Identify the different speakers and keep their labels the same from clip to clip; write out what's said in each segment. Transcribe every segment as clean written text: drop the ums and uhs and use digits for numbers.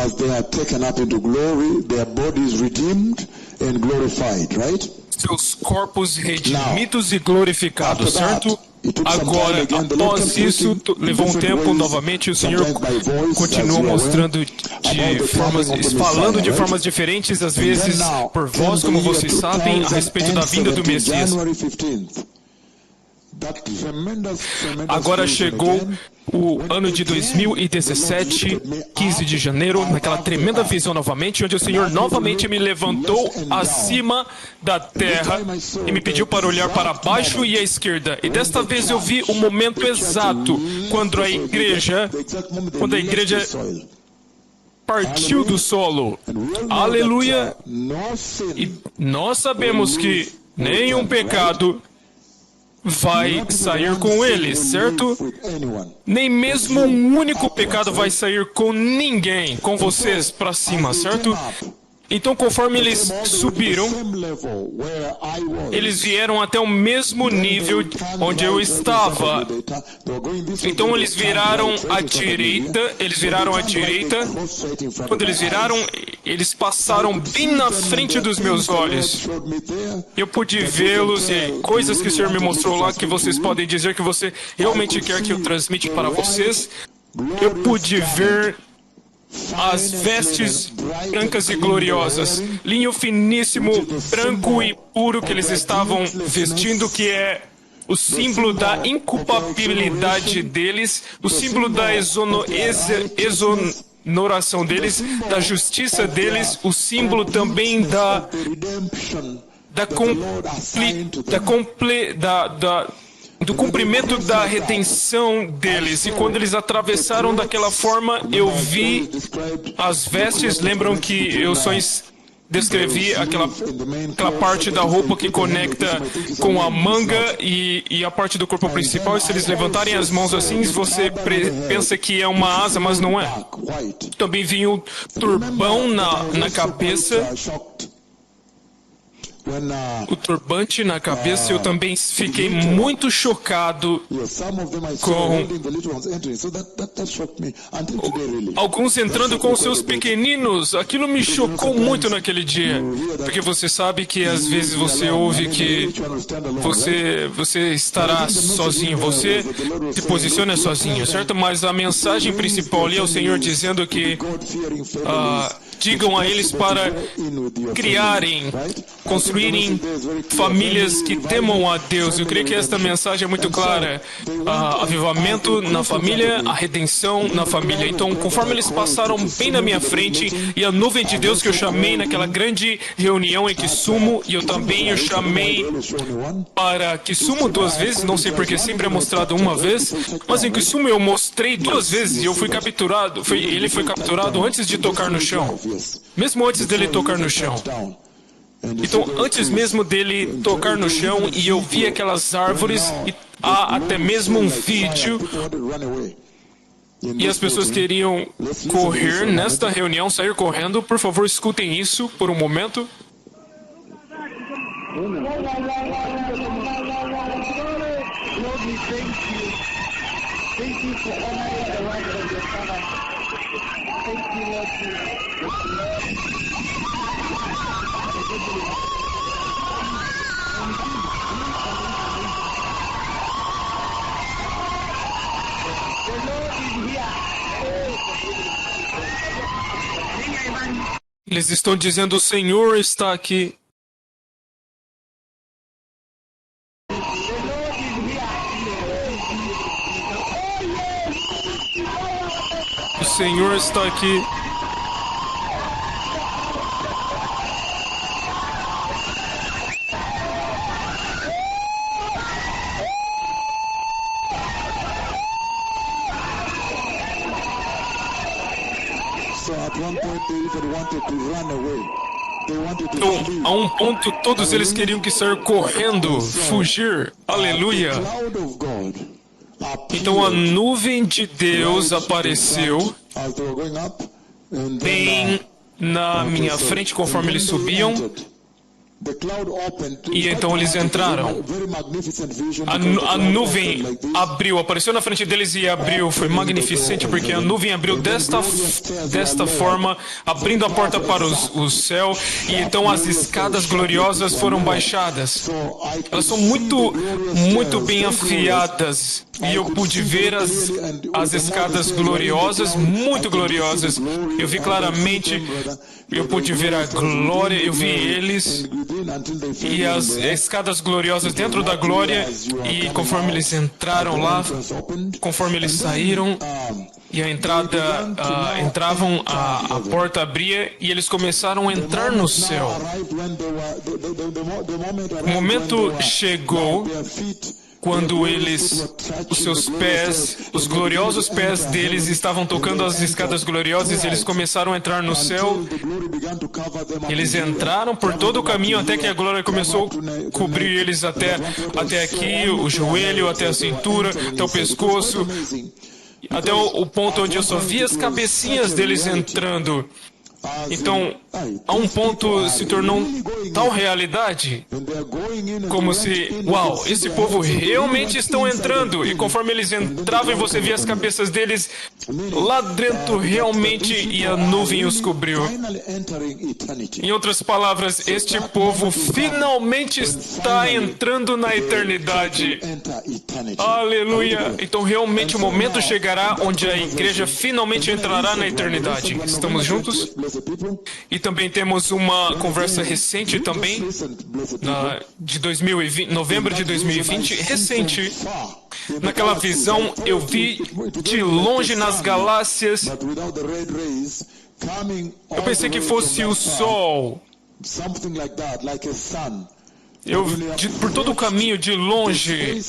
Speaker 1: as they are taken up into glory, their bodies redeemed and glorified, right?
Speaker 2: Seus corpos redimidos e glorificados, certo? Agora, após isso, levou um tempo novamente, o Senhor continuou mostrando falando de formas diferentes, às vezes por voz, como vocês sabem, a respeito da vinda do Messias. Agora chegou o ano de 2017, 15 de janeiro, naquela tremenda visão novamente, onde o Senhor novamente me levantou acima da terra e me pediu para olhar para baixo e à esquerda. E desta vez eu vi o momento exato quando a igreja partiu do solo. Aleluia! E nós sabemos que nenhum pecado vai sair com eles, certo? Nem mesmo um único pecado vai sair com ninguém, com vocês para cima, certo? Então, conforme eles subiram, eles vieram até o mesmo nível onde eu estava. Então, eles viraram à direita. Quando eles viraram, eles passaram bem na frente dos meus olhos. Eu pude vê-los e coisas que o Senhor me mostrou lá que vocês podem dizer que você realmente quer que eu transmita para vocês. Eu pude ver as vestes brancas e gloriosas, linho finíssimo, branco e puro que eles estavam vestindo, que é o símbolo da inculpabilidade deles, o símbolo da exoneração deles, da justiça deles, o símbolo também do cumprimento da redenção deles. E quando eles atravessaram daquela forma, eu vi as vestes. Lembram que eu só descrevi aquela parte da roupa que conecta com a manga e a parte do corpo principal. E se eles levantarem as mãos assim, você pensa que é uma asa, mas não é. Também vi um turbão na cabeça. O turbante na cabeça. Eu também fiquei muito chocado com alguns entrando com seus pequeninos. Aquilo me chocou muito naquele dia, porque você sabe que às vezes você ouve que você estará sozinho, você se posiciona sozinho, certo? Mas a mensagem principal ali é o Senhor dizendo que digam a eles para construírem famílias que temam a Deus. Eu creio que esta mensagem é muito clara. Avivamento na família, a redenção na família. Então, conforme eles passaram bem na minha frente, e a nuvem de Deus que eu chamei naquela grande reunião em Kisumu, e eu também o chamei para Kisumu 2 vezes, não sei porque sempre é mostrado uma vez, mas em Kisumu eu mostrei 2 vezes e eu fui capturado. Ele foi capturado antes de tocar no chão. Mesmo antes dele tocar no chão. Então, antes mesmo dele tocar no chão, e eu vi aquelas árvores, e há até mesmo um vídeo, e as pessoas queriam correr nesta reunião, sair correndo. Por favor, escutem isso por um momento. Eles estão dizendo: o Senhor está aqui. O Senhor está aqui. Então, a um ponto, todos eles queriam que sair correndo, fugir. Aleluia! Então a nuvem de Deus apareceu bem na minha frente conforme eles subiam. E então eles entraram. A nuvem abriu, apareceu na frente deles e abriu. Foi magnificente porque a nuvem abriu desta forma, abrindo a porta para o céu. E então as escadas gloriosas foram baixadas. Elas são muito bem afiadas. E eu pude ver as escadas gloriosas, muito gloriosas. Eu vi claramente, eu pude ver a glória, eu vi eles e as escadas gloriosas dentro da glória. E conforme eles entraram lá, conforme eles saíram e entravam, a porta abria e eles começaram a entrar no céu. O momento chegou quando os seus pés, os gloriosos pés deles estavam tocando as escadas gloriosas e eles começaram a entrar no céu. Eles entraram por todo o caminho até que a glória começou a cobrir eles até aqui, o joelho, até a cintura, até o pescoço, até o ponto onde eu só vi as cabecinhas deles entrando. Então, a um ponto se tornou tal realidade, como se, uau, esse povo realmente estão entrando. E conforme eles entravam e você via as cabeças deles, lá dentro realmente, e a nuvem os cobriu. Em outras palavras, este povo finalmente está entrando na eternidade. Aleluia! Então realmente o momento chegará onde a igreja finalmente entrará na eternidade. Estamos juntos? E também temos uma conversa recente também, de 2020, novembro de 2020, recente. Naquela visão eu vi de longe nas galáxias, eu pensei que fosse o Sol. Por todo o caminho de longe,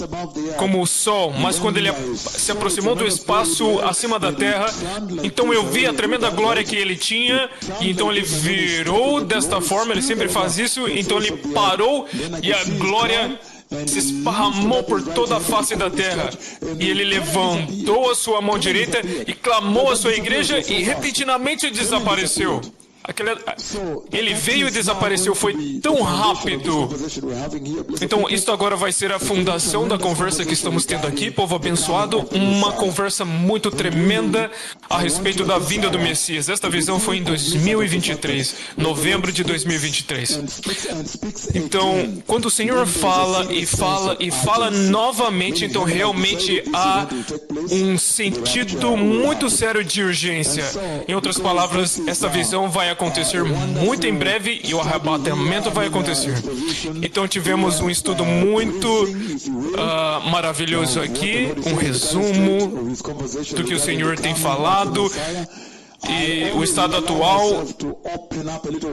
Speaker 2: como o Sol, mas quando ele se aproximou do espaço acima da Terra, então eu vi a tremenda glória que ele tinha, e então ele virou desta forma, ele sempre faz isso, então ele parou e a glória se esparramou por toda a face da terra. E ele levantou a sua mão direita e clamou à sua igreja e repentinamente desapareceu. Ele veio e desapareceu, foi tão rápido. Então, isto agora vai ser a fundação da conversa que estamos tendo aqui, povo abençoado. Uma conversa muito tremenda a respeito da vinda do Messias. Esta visão foi em 2023, novembro de 2023. Então, quando o Senhor fala e fala e fala novamente, então realmente há um sentido muito sério de urgência. Em outras palavras, esta visão vai acontecer muito em breve e o arrebatamento vai acontecer. Então tivemos um estudo muito maravilhoso aqui, um resumo do que o Senhor tem falado e o estado atual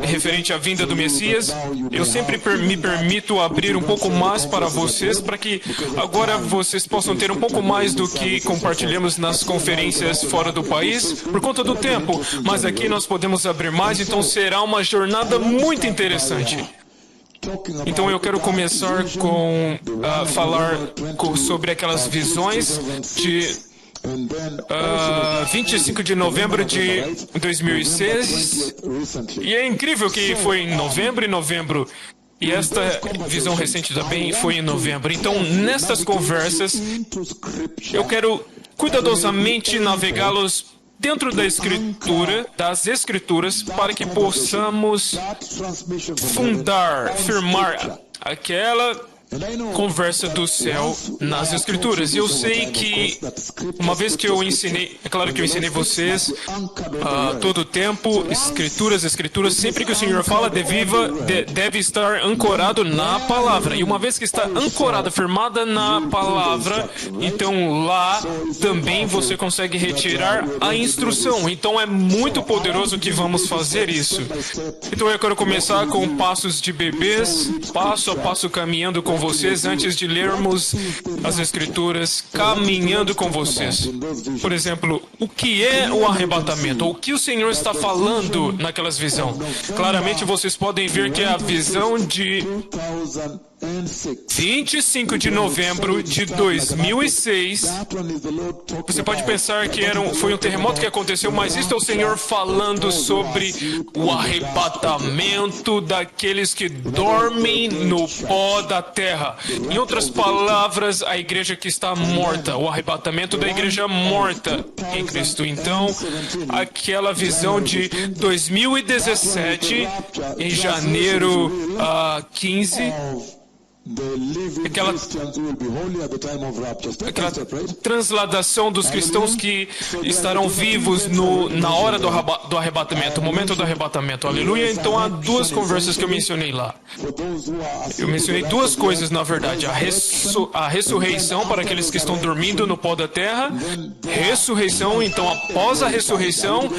Speaker 2: referente à vinda do Messias. Eu sempre me permito abrir um pouco mais para vocês, para que agora vocês possam ter um pouco mais do que compartilhamos nas conferências fora do país, por conta do tempo, mas aqui nós podemos abrir mais, então será uma jornada muito interessante. Então eu quero começar com falar sobre aquelas visões de 25 de novembro de 2006, e é incrível que foi em novembro, e esta visão recente também foi em novembro. Então, nestas conversas, eu quero cuidadosamente navegá-los dentro da Escritura, das Escrituras, para que possamos firmar aquela conversa do céu nas Escrituras. E eu sei que, uma vez que eu ensinei, é claro que eu ensinei vocês todo o tempo, Escrituras, sempre que o Senhor fala, deve estar ancorado na palavra. E uma vez que está ancorada, firmada na palavra, então lá também você consegue retirar a instrução. Então é muito poderoso que vamos fazer isso. Então eu quero começar com passos de bebês, passo a passo caminhando com vocês antes de lermos as Escrituras, caminhando com vocês. Por exemplo, o que é o arrebatamento? O que o Senhor está falando naquelas visões? Claramente vocês podem ver que é a visão de 25 de novembro de 2006. Você pode pensar que foi um terremoto que aconteceu, mas isto é o Senhor falando sobre o arrebatamento daqueles que dormem no pó da terra. Em outras palavras, a igreja que está morta, o arrebatamento da igreja morta em Cristo. Então, aquela visão de 2017, em janeiro 15, aquela transladação dos cristãos que estarão vivos na hora do arrebatamento, o momento do arrebatamento. Aleluia. Então há duas conversas que eu mencionei lá. Eu mencionei duas coisas, na verdade. A ressurreição para aqueles que estão dormindo no pó da terra. Ressurreição, então após a ressurreição,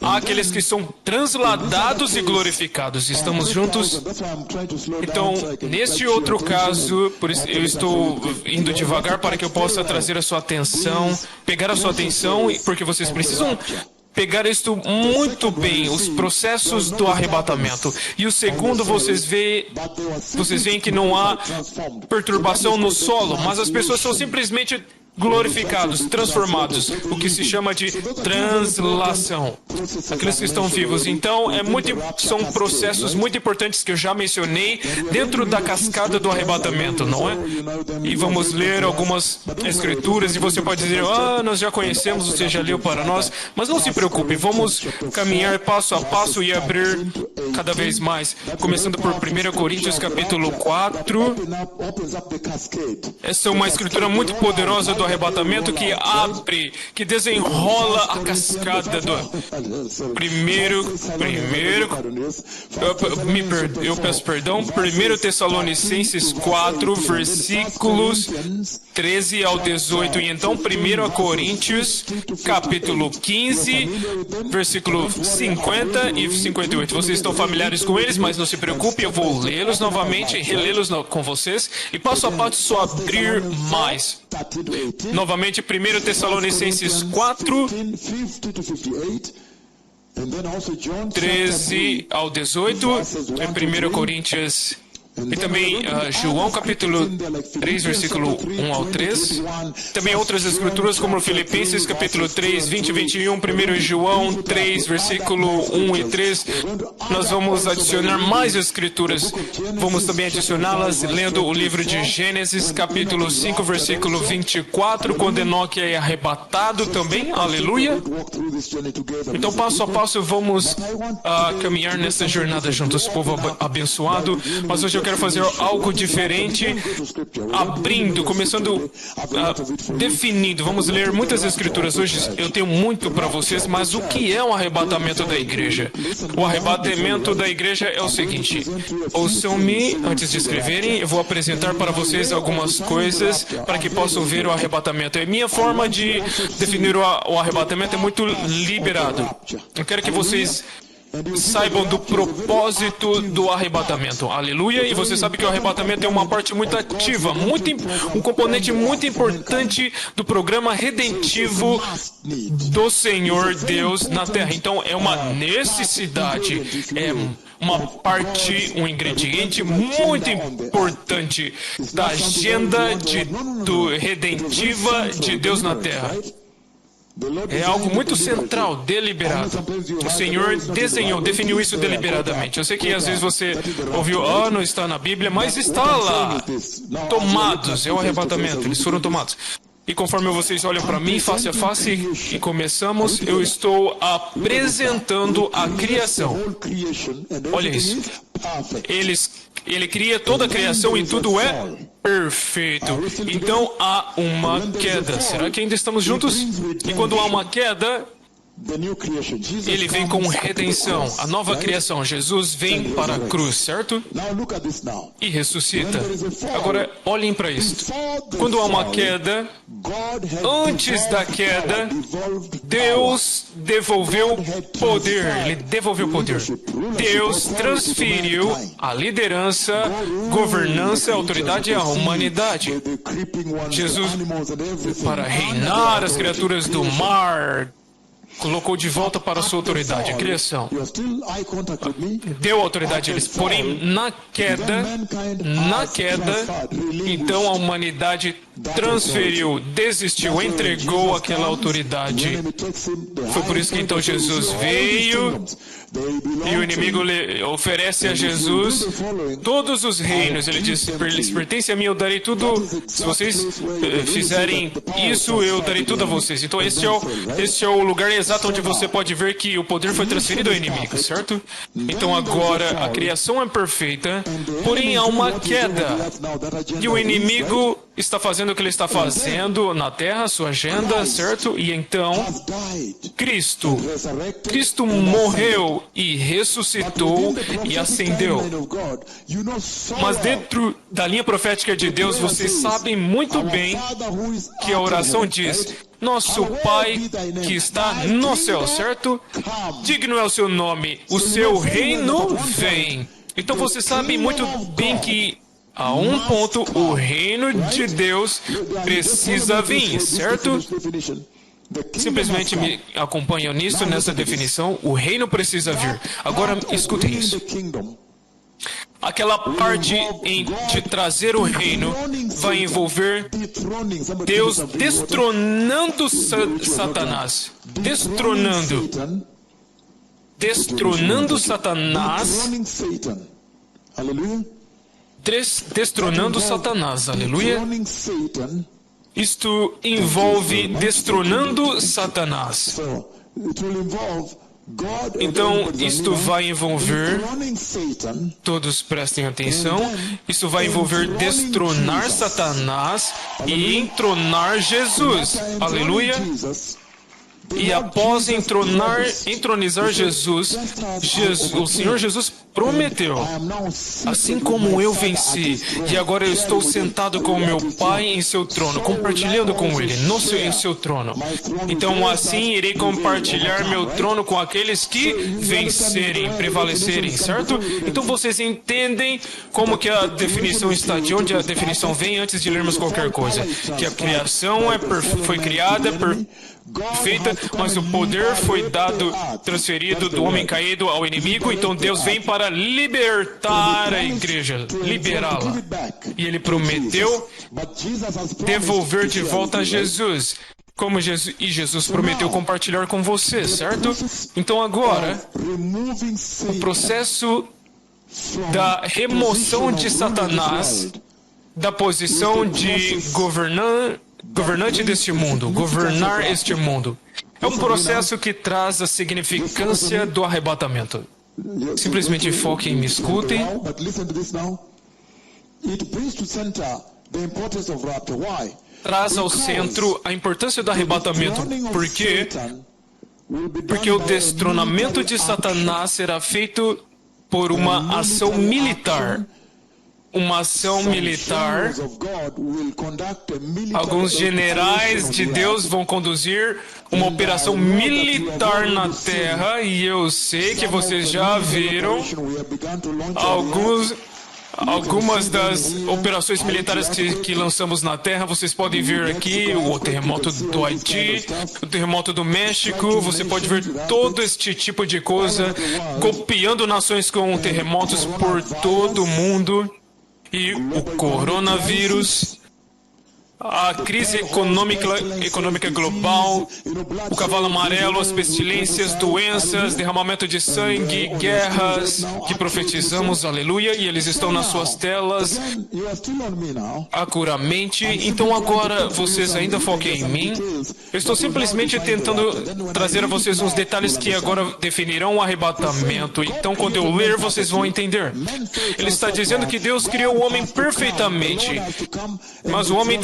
Speaker 2: há aqueles que são transladados e glorificados. Estamos juntos? Então, neste outro caso, por isso eu estou indo devagar para que eu possa trazer a sua atenção, pegar a sua atenção, porque vocês precisam pegar isto muito bem, os processos do arrebatamento. E o segundo, vocês veem que não há perturbação no solo, mas as pessoas são simplesmente glorificados, transformados, o que se chama de translação. Aqueles que estão vivos. Então, são processos muito importantes que eu já mencionei dentro da cascada do arrebatamento, não é? E vamos ler algumas escrituras e você pode dizer, nós já conhecemos, você já leu para nós, mas não se preocupe, vamos caminhar passo a passo e abrir cada vez mais, começando por 1 Coríntios capítulo 4. Essa é uma escritura muito poderosa do arrebatamento que abre, que desenrola a cascada do eu peço perdão, 1 Tessalonicenses 4, versículos 13 ao 18, e então 1 Coríntios capítulo 15, versículo 50 e 58. Vocês estão familiares com eles, mas não se preocupe, eu vou lê-los novamente, relê-los com vocês, e passo a passo só abrir mais. Novamente, 1 Tessalonicenses 4, 13 ao 18, 1 Coríntios, e também João capítulo 3, versículo 1 ao 3. Também outras escrituras como Filipenses capítulo 3, 20 e 21, 1 João 3, versículo 1 e 3. Nós vamos adicionar mais escrituras. Vamos também adicioná-las lendo o livro de Gênesis capítulo 5, versículo 24, quando Enoque é arrebatado também. Aleluia. Então, passo a passo, vamos caminhar nessa jornada juntos, povo abençoado. Mas hoje eu quero fazer algo diferente, começando definindo. Vamos ler muitas escrituras hoje. Eu tenho muito para vocês, mas o que é o arrebatamento da igreja? O arrebatamento da igreja é o seguinte. Ouçam-me antes de escreverem. Eu vou apresentar para vocês algumas coisas para que possam ver o arrebatamento. A minha forma de definir o arrebatamento é muito liberado. Eu quero que vocês saibam do propósito do arrebatamento. Aleluia. E você sabe que o arrebatamento é uma parte muito ativa, um componente muito importante do programa redentivo do Senhor Deus na terra. Então, é uma necessidade, é uma parte, um ingrediente muito importante da agenda redentiva de Deus na terra. É algo muito central, deliberado. O Senhor definiu isso deliberadamente. Eu sei que às vezes você ouviu, não está na Bíblia, mas está lá. Tomados, é o arrebatamento, eles foram tomados. E conforme vocês olham para mim, face a face, e começamos, eu estou apresentando a criação. Olha isso. Ele cria toda a criação e tudo é perfeito. Então há uma queda. Será que ainda estamos juntos? E quando há uma queda, ele vem com redenção, a nova criação. Jesus vem para a cruz, certo? E ressuscita. Agora, olhem para isso. Quando há uma queda, antes da queda, Deus devolveu poder. Ele devolveu poder. Deus transferiu a liderança, governança, autoridade à humanidade. Jesus, para reinar as criaturas do mar, colocou de volta para a sua autoridade, a criação.
Speaker 1: You are still eye contact with me.
Speaker 2: Deu autoridade a eles. Porém, na queda, então a humanidade transferiu, desistiu, entregou aquela autoridade. Foi por isso que então Jesus veio e o inimigo oferece a Jesus todos os reinos. Ele diz, eles pertencem a mim, eu darei tudo. Se vocês fizerem isso, eu darei tudo a vocês. Então este é o lugar exato onde você pode ver que o poder foi transferido ao inimigo, certo? Então agora a criação é perfeita, porém há uma queda. E o inimigo está fazendo o que ele está fazendo na terra, sua agenda, certo? E então Cristo morreu e ressuscitou e ascendeu. Mas dentro da linha profética de Deus, vocês sabem muito bem que a oração diz: Nosso Pai que está no céu, certo? Digno é o seu nome, o seu reino vem. Então você sabe muito bem que a um ponto o reino de Deus precisa vir, certo? Simplesmente me acompanham nisso, nessa definição. O reino precisa vir. Agora escutem isso. Aquela parte de trazer o reino vai envolver Deus destronando Satanás. Destronando Satanás. Destronando Satanás. Aleluia. Isto envolve destronando Satanás. Então, isto vai envolver, todos prestem atenção, isso vai envolver destronar Satanás e entronar Jesus. Aleluia. E após entronizar Jesus, o Senhor Jesus prometeu: assim como eu venci, e agora eu estou sentado com o meu Pai em seu trono, compartilhando com Ele em seu trono. Então assim irei compartilhar meu trono com aqueles que vencerem, prevalecerem, certo? Então vocês entendem como que a definição está, de onde a definição vem antes de lermos qualquer coisa. Que a criação foi criada perfeita, mas o poder foi transferido do homem caído ao inimigo. Então Deus vem para libertar a igreja, liberá-la. E Ele prometeu devolver de volta a Jesus. Jesus prometeu compartilhar com você, certo? Então agora, o processo da remoção de Satanás da posição de governante deste mundo, governar este mundo. É um processo que traz a significância do arrebatamento. Simplesmente foquem e me escutem. Traz ao centro a importância do arrebatamento. Por quê? Porque o destronamento de Satanás será feito por uma ação militar. Uma ação militar. Alguns generais de Deus vão conduzir uma operação militar na terra, e eu sei que vocês já viram algumas das operações militares que lançamos na terra. Vocês podem ver aqui o terremoto do Haiti, o terremoto do México. Você pode ver todo este tipo de coisa, copiando nações com terremotos por todo o mundo. E o coronavírus, a crise econômica global, o cavalo amarelo, as pestilências, doenças, derramamento de sangue, guerras, que profetizamos, aleluia, e eles estão nas suas telas acuramente. Então agora vocês ainda foquem em mim. Eu estou simplesmente tentando trazer a vocês uns detalhes que agora definirão o arrebatamento. Então quando eu ler, vocês vão entender. Ele está dizendo que Deus criou o homem perfeitamente, mas o homem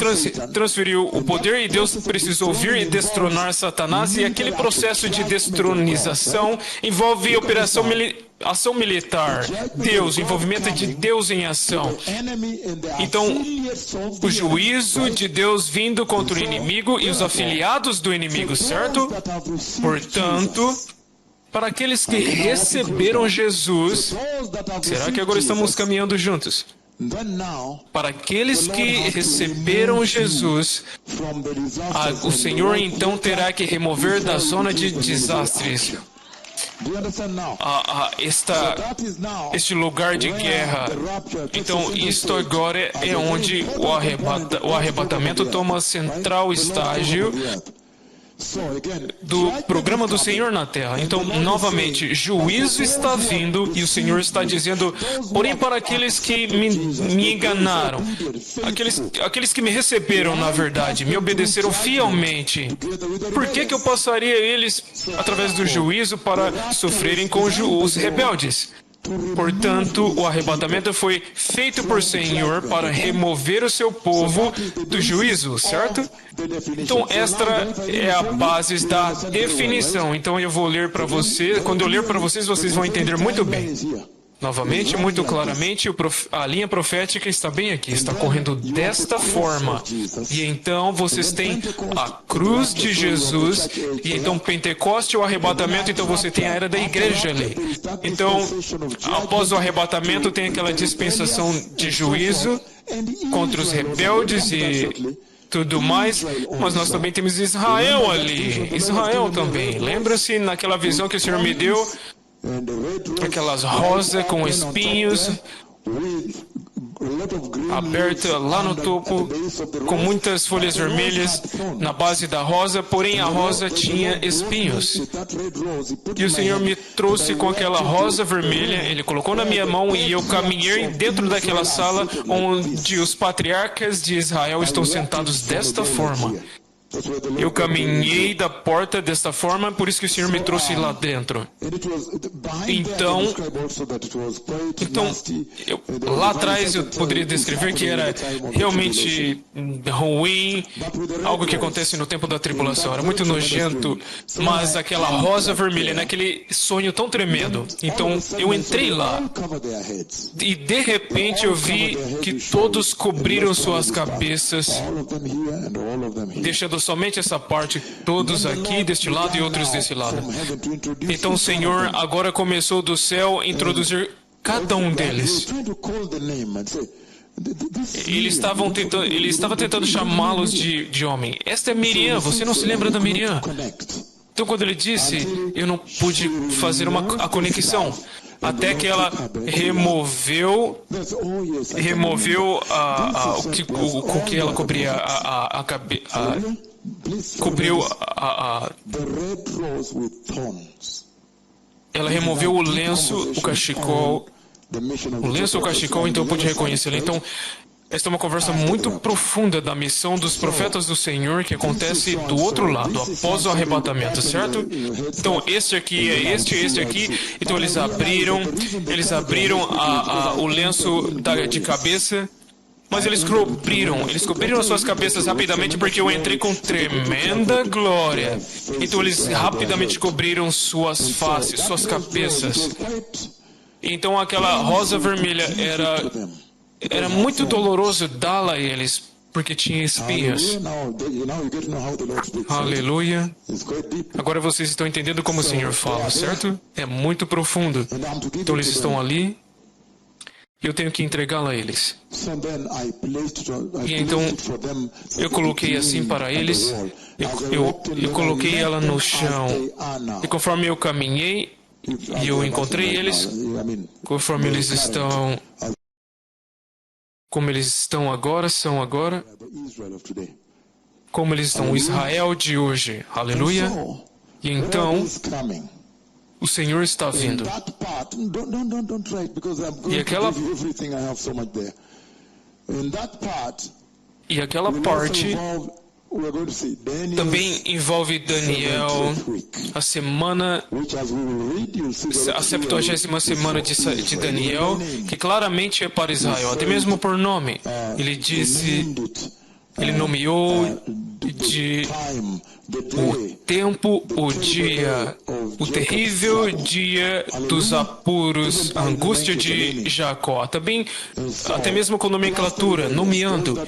Speaker 2: transferiu o poder e Deus precisou vir e destronar Satanás, e aquele processo de destronização envolve ação militar, Deus, envolvimento de Deus em ação. Então, o juízo de Deus vindo contra o inimigo e os afiliados do inimigo, certo? Portanto, para aqueles que receberam Jesus, será que agora estamos caminhando juntos? Para aqueles que receberam Jesus, o Senhor então terá que remover da zona de desastres este lugar de guerra. Então, isto agora é onde o arrebatamento toma central estágio do programa do Senhor na terra. Então, novamente, juízo está vindo e o Senhor está dizendo, porém para aqueles que me enganaram, aqueles que me receberam na verdade, me obedeceram fielmente, por que eu passaria eles através do juízo para sofrerem com os rebeldes? Portanto, o arrebatamento foi feito por Senhor para remover o seu povo do juízo, certo? Então, esta é a base da definição. Então, eu vou ler para vocês. Quando eu ler para vocês, vocês vão entender muito bem. Novamente, muito claramente, a linha profética está bem aqui, está correndo desta forma. E então vocês têm a cruz de Jesus, e então Pentecoste, o arrebatamento, então você tem a era da igreja ali. Então, após o arrebatamento, tem aquela dispensação de juízo contra os rebeldes e tudo mais, mas nós também temos Israel ali. Israel também. Lembra-se naquela visão que o Senhor me deu? Aquelas rosas com espinhos aberta lá no topo, com muitas folhas vermelhas na base da rosa, porém a rosa tinha espinhos. E o Senhor me trouxe com aquela rosa vermelha, Ele colocou na minha mão e eu caminhei dentro daquela sala onde os patriarcas de Israel estão sentados desta forma. Eu caminhei da porta desta forma, por isso que o Senhor me trouxe lá dentro. Então lá atrás eu poderia descrever que era realmente ruim, algo que acontece no tempo da tribulação. Era muito nojento, mas aquela rosa vermelha, naquele sonho tão tremendo. Então eu entrei lá e de repente eu vi que todos cobriram suas cabeças, deixando somente essa parte, todos aqui deste lado e outros desse lado. Então o Senhor agora começou do céu a introduzir cada um deles. Ele estava tentando chamá-los de homem. Esta é Miriam, você não se lembra da Miriam? Então quando ele disse, eu não pude fazer a conexão. Até que ela removeu o que ela cobria a cabeça. Ela removeu o lenço, o cachecol. O lenço, o cachecol, então eu pude reconhecê-la. Então, esta é uma conversa muito profunda da missão dos profetas do Senhor que acontece do outro lado, após o arrebatamento, certo? Então, este aqui é este aqui. Então, eles abriram o lenço de cabeça, mas eles cobriram as suas cabeças rapidamente porque eu entrei com tremenda glória. Então, eles rapidamente cobriram suas faces, suas cabeças. Então, aquela rosa vermelha era muito doloroso dá-la a eles, porque tinha espinhos. Aleluia. Agora vocês estão entendendo como o Senhor fala, certo? É muito profundo. Então eles estão ali e eu tenho que entregá-la a eles. E então eu coloquei assim para eles, eu coloquei ela no chão. E conforme eu caminhei e eu encontrei eles, conforme eles estão... Como eles estão agora, como eles estão, o Israel de hoje. Aleluia. E então, o Senhor está vindo. E aquela parte também envolve Daniel, a 70ª semana de Daniel, que claramente é para Israel, até mesmo por nome. Ele nomeou o tempo, o dia, o terrível dia dos apuros, a angústia de Jacó. Também, até mesmo com nomenclatura, nomeando.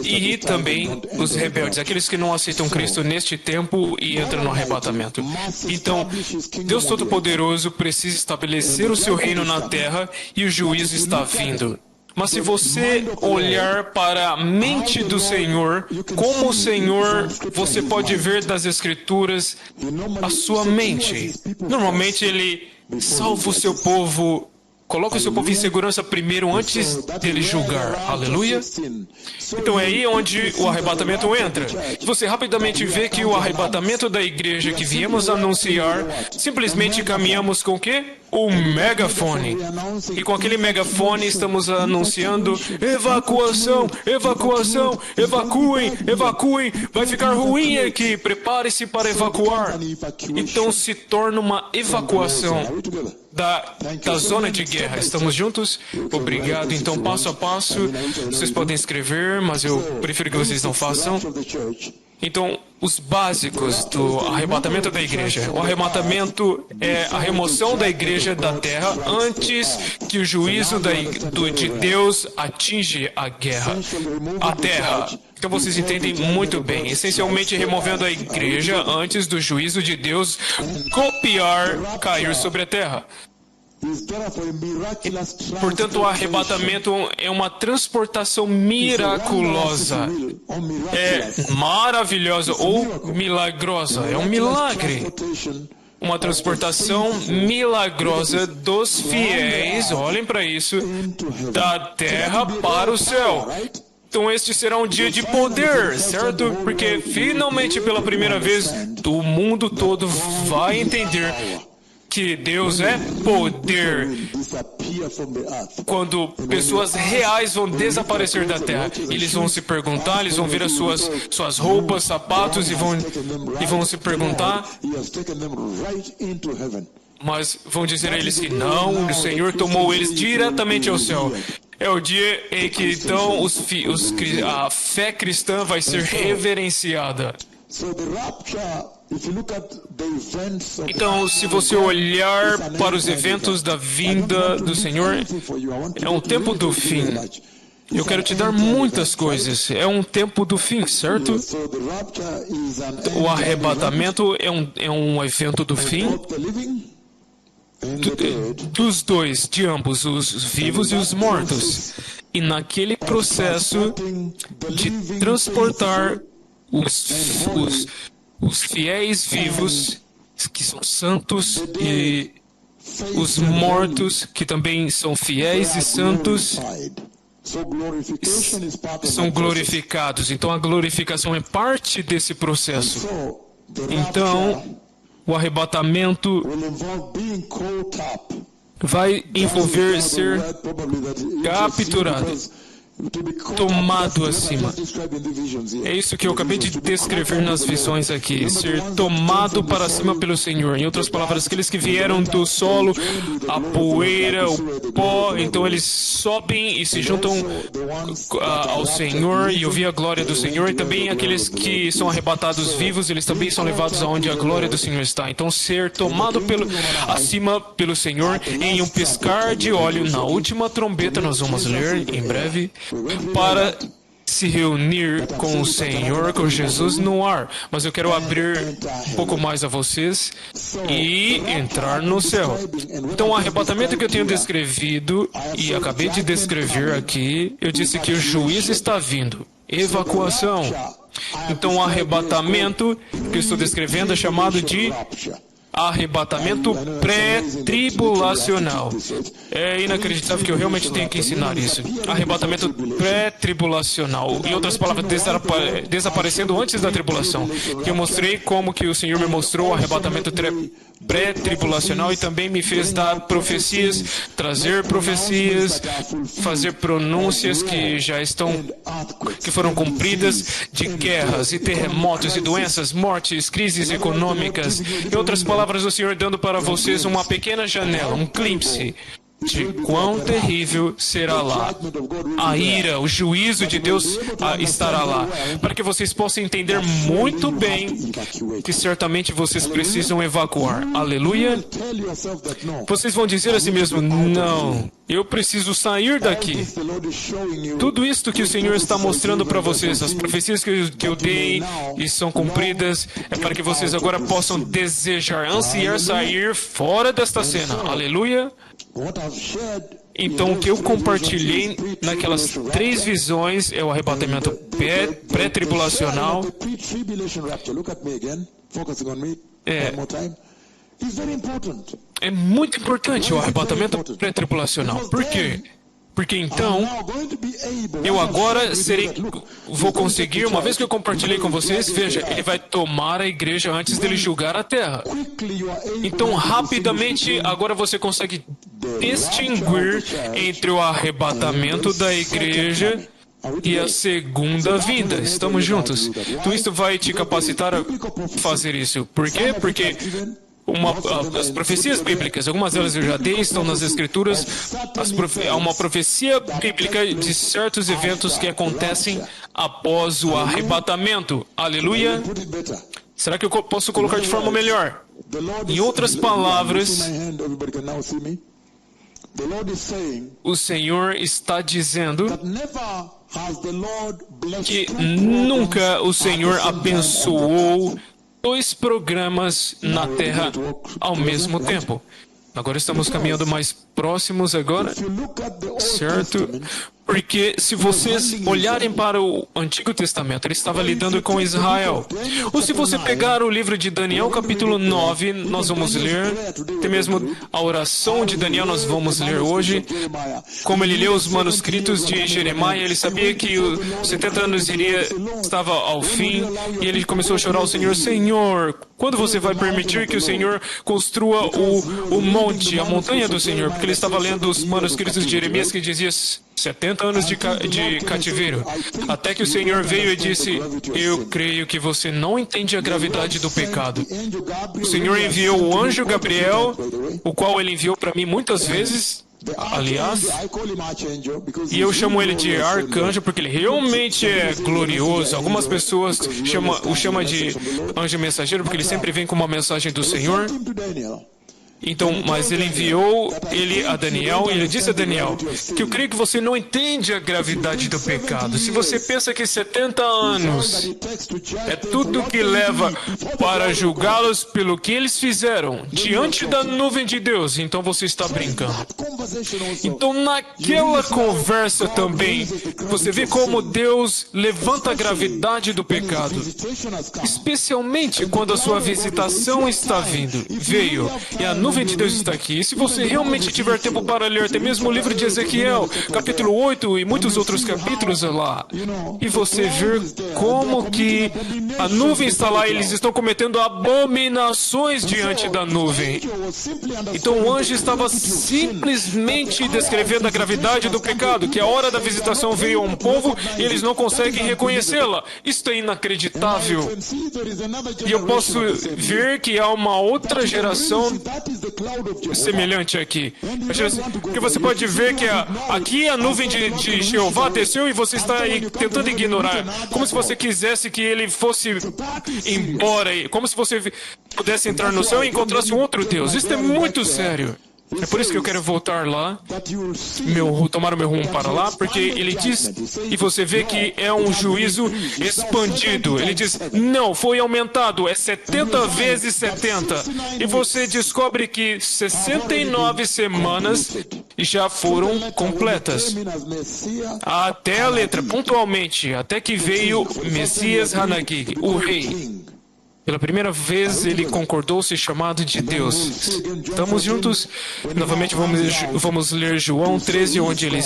Speaker 2: E também os rebeldes, aqueles que não aceitam Cristo neste tempo e entram no arrebatamento. Então, Deus Todo-Poderoso precisa estabelecer o seu reino na terra e o juízo está vindo. Mas se você olhar para a mente do Senhor, como o Senhor, você pode ver das Escrituras a sua mente. Normalmente Ele salva o seu povo, coloca o seu povo em segurança primeiro antes dele julgar. Aleluia. Então é aí onde o arrebatamento entra. Você rapidamente vê que o arrebatamento da igreja que viemos anunciar, simplesmente caminhamos com o quê? O megafone. E com aquele megafone estamos anunciando: evacuação, evacuação, evacuem, evacuem, vai ficar ruim aqui, prepare-se para evacuar. Então se torna uma evacuação da zona de guerra. Estamos juntos? Obrigado. Então, passo a passo, vocês podem escrever, mas eu prefiro que vocês não façam. Então, os básicos do arrebatamento da igreja. O arrebatamento é a remoção da igreja da terra antes que o juízo de Deus atinge a terra. Então vocês entendem muito bem. Essencialmente removendo a igreja antes do juízo de Deus cair sobre a terra. Portanto, o arrebatamento é uma transportação miraculosa. É maravilhosa ou milagrosa. É um milagre. Uma transportação milagrosa dos fiéis, olhem para isso, da terra para o céu. Então este será um dia de poder, certo? Porque finalmente, pela primeira vez, o mundo todo vai entender que Deus é poder. Quando pessoas reais vão desaparecer da terra, eles vão se perguntar, eles vão ver as suas roupas, sapatos e vão se perguntar, mas vão dizer a eles que não, o Senhor tomou eles diretamente ao céu. É o dia em que então a fé cristã vai ser reverenciada. Então, se você olhar para os eventos da vinda do Senhor, é um tempo do fim. Eu quero te dar muitas coisas. É um tempo do fim, certo? O arrebatamento é um evento do fim. Dos dois, de ambos, os vivos e os mortos. E naquele processo de transportar os fiéis vivos, que são santos, e os mortos, que também são fiéis e santos, são glorificados. Então a glorificação é parte desse processo. Então, o arrebatamento vai envolver ser capturado, tomado acima. É isso que eu acabei de descrever nas visões aqui. Ser tomado para cima pelo Senhor. Em outras palavras, aqueles que vieram do solo, a poeira, o pó, então eles sobem e se juntam ao Senhor e ouvir a glória do Senhor. E também aqueles que são arrebatados vivos, eles também são levados aonde a glória do Senhor está. Então ser tomado acima pelo Senhor em um piscar de olho. Na última trombeta nós vamos ler em breve, para se reunir com o Senhor, com Jesus no ar. Mas eu quero abrir um pouco mais a vocês e entrar no céu. Então o arrebatamento que eu tenho descrevido e acabei de descrever aqui, eu disse que o juiz está vindo. Evacuação. Então o arrebatamento que eu estou descrevendo é chamado de arrebatamento pré-tribulacional. É inacreditável que eu realmente tenho que ensinar isso. Arrebatamento pré-tribulacional. Em outras palavras, desaparecendo antes da tribulação. Eu mostrei como que o Senhor me mostrou o arrebatamento pré-tribulacional e também me fez dar profecias, trazer profecias, fazer pronúncias que foram cumpridas, de guerras e terremotos e doenças, mortes, crises econômicas. Em outras palavras, o Senhor dando para vocês uma pequena janela, um glimpse de quão terrível será lá. A ira, o juízo de Deus estará lá. Para que vocês possam entender muito bem que certamente vocês precisam evacuar. Aleluia. Vocês vão dizer a si mesmo, não, eu preciso sair daqui. Tudo isto que o Senhor está mostrando para vocês, as profecias que eu dei e são cumpridas, é para que vocês agora possam desejar, ansiar sair fora desta cena. Aleluia. Então, o que eu compartilhei naquelas 3 visões é o arrebatamento pré-tribulacional. É muito importante o arrebatamento pré-tribulacional. Por quê? Porque então, eu agora vou conseguir, uma vez que eu compartilhei com vocês, veja, ele vai tomar a igreja antes dele julgar a terra. Então, rapidamente, agora você consegue distinguir entre o arrebatamento da igreja e a segunda vinda. Estamos juntos. Então, isso vai te capacitar a fazer isso. Por quê? Porque as profecias bíblicas, algumas delas eu já dei, estão nas Escrituras. Há uma profecia bíblica de certos eventos que acontecem após o arrebatamento. Aleluia! Será que eu posso colocar de forma melhor? Em outras palavras, o Senhor está dizendo que nunca o Senhor abençoou 2 programas na Terra ao mesmo tempo. Agora estamos caminhando mais próximos agora, certo? Porque se vocês olharem para o Antigo Testamento, ele estava lidando com Israel. Ou se você pegar o livro de Daniel, capítulo 9, nós vamos ler, até mesmo a oração de Daniel nós vamos ler hoje. Como ele leu os manuscritos de Jeremias, ele sabia que os 70 anos estava ao fim, e ele começou a chorar ao Senhor: Senhor, quando você vai permitir que o Senhor construa o monte, a montanha do Senhor? Porque ele estava lendo os manuscritos de Jeremias que dizia 70 anos de cativeiro. Até que o Senhor veio e disse: eu creio que você não entende a gravidade do pecado. O Senhor enviou o anjo Gabriel, o qual ele enviou para mim muitas vezes, aliás, e eu chamo ele de arcanjo porque ele realmente é glorioso. Algumas pessoas o chamam de anjo mensageiro porque ele sempre vem com uma mensagem do Senhor. Então, mas ele enviou ele a Daniel, e ele disse a Daniel que eu creio que você não entende a gravidade do pecado. Se você pensa que 70 anos é tudo que leva para julgá-los pelo que eles fizeram diante da nuvem de Deus, então você está brincando. Então, naquela conversa também, você vê como Deus levanta a gravidade do pecado, especialmente quando a sua visitação está veio, e a nuvem de Deus está aqui. E se você realmente tiver tempo para ler até mesmo o livro de Ezequiel, capítulo 8 e muitos outros capítulos lá, e você ver como que a nuvem está lá e eles estão cometendo abominações diante da nuvem. Então o anjo estava simplesmente descrevendo a gravidade do pecado, que a hora da visitação veio a um povo e eles não conseguem reconhecê-la. Isso é inacreditável. E eu posso ver que há uma outra geração semelhante aqui. Porque você pode ver que aqui a nuvem de Jeová desceu e você está aí tentando ignorar. Como se você quisesse que ele fosse embora. Como se você pudesse entrar no céu e encontrasse um outro Deus. Isso é muito sério. É por isso que eu quero voltar lá, tomar o meu rumo para lá, porque ele diz, e você vê que é um juízo expandido. Ele diz, não, foi aumentado, é 70 vezes 70. E você descobre que 69 semanas já foram completas. Até a letra, pontualmente, até que veio Messias Hanagig, o rei. Pela primeira vez, ele concordou ser chamado de Deus. Estamos juntos? Novamente, vamos ler João 13, onde ele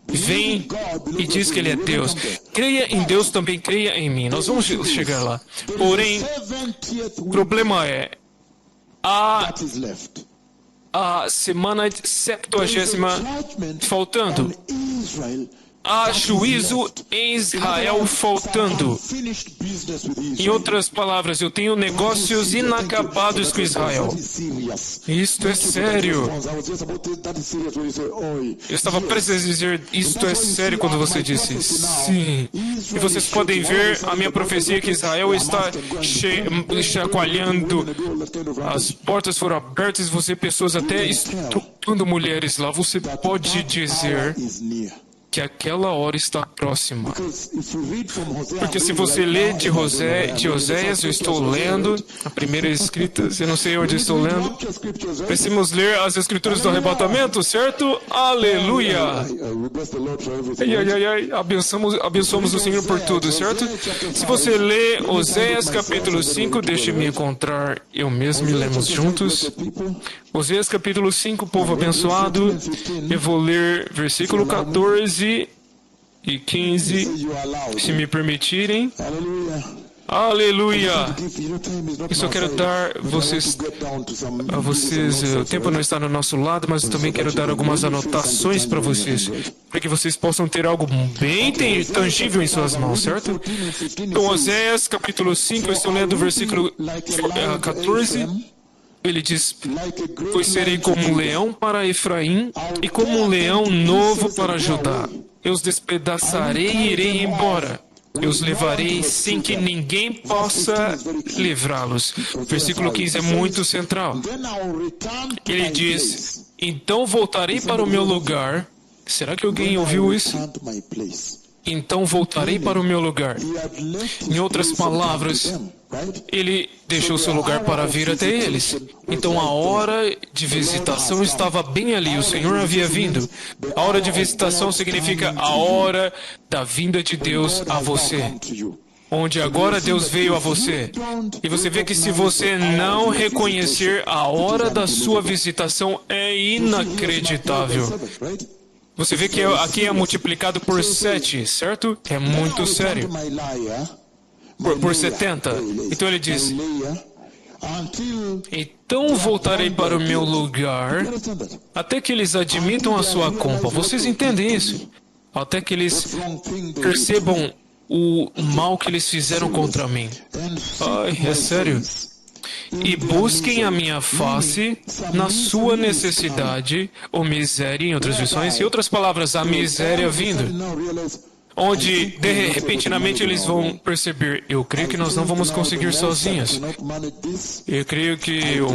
Speaker 2: vem e diz que ele é Deus. Creia em Deus, também creia em mim. Nós vamos chegar lá. Porém, o problema é a semana 70ª faltando. Há juízo em Israel faltando. Em outras palavras, eu tenho negócios inacabados com Israel. Isto é sério. Eu estava prestes a dizer, isto é sério, quando você disse sim. E vocês podem ver a minha profecia que Israel está chacoalhando. As portas foram abertas e você, pessoas até estuprando mulheres lá. Você pode dizer que aquela hora está próxima.
Speaker 1: Because if you read from Hosea,
Speaker 2: Porque se você lê de Oséias, eu estou lendo a primeira escrita, eu não sei onde estou lendo. Precisamos ler as escrituras do arrebatamento, certo? Aleluia!
Speaker 1: We bless the Lord for everything.
Speaker 2: Ai, ai, ai, ai, abençoamos o Senhor por tudo, certo? Se você lê Oséias capítulo 5, deixe-me encontrar, eu mesmo e lemos juntos. Oséias capítulo 5, povo abençoado, eu vou ler versículo 14 e 15,
Speaker 1: You are allowed.
Speaker 2: se me permitirem.
Speaker 1: Hallelujah.
Speaker 2: Aleluia!
Speaker 1: You know, time is not
Speaker 2: Eu só
Speaker 1: on our
Speaker 2: quero
Speaker 1: side.
Speaker 2: dar
Speaker 1: But I
Speaker 2: vocês,
Speaker 1: want to get down to some-
Speaker 2: a vocês, o tempo não está no nosso lado, mas eu também quero dar algumas anotações para vocês, para que vocês possam ter algo bem tangível em suas mãos, certo? Então, Oséias capítulo 5, eu estou lendo o versículo 14. Ele diz: Pois serei como um leão para Efraim e como um leão novo para Judá. Eu os despedaçarei e irei embora. Eu os levarei sem que ninguém possa livrá-los. Versículo 15 é muito central.
Speaker 1: Then I will return to
Speaker 2: Ele
Speaker 1: my
Speaker 2: diz:
Speaker 1: place.
Speaker 2: Então voltarei para o meu lugar. Será que alguém ouviu isso?
Speaker 1: Return to my place.
Speaker 2: Então voltarei para o meu lugar.
Speaker 1: He had left his
Speaker 2: Em outras
Speaker 1: place of
Speaker 2: palavras,
Speaker 1: time to them, right?
Speaker 2: ele deixou seu lugar para vir até eles. Então a hora de visitação estava bem ali, o Senhor havia vindo. A hora de visitação significa a hora da vinda de Deus a você.
Speaker 1: Come to you.
Speaker 2: Onde agora Deus veio a você. E você vê que se você não reconhecer a hora da sua visitação, é inacreditável.
Speaker 1: Right?
Speaker 2: Você vê que aqui é multiplicado por 7, certo? É muito sério. Por 70. Então ele diz: Então voltarei para o meu lugar até que eles admitam a sua culpa. Vocês entendem isso? Até que eles percebam o mal que eles fizeram contra mim. Ai, é sério. E busquem a minha face na sua necessidade ou miséria, em outras versões. Em outras palavras, a miséria vindo. Onde, repentinamente, eles vão perceber: eu creio que nós não vamos conseguir sozinhos. Eu creio que eu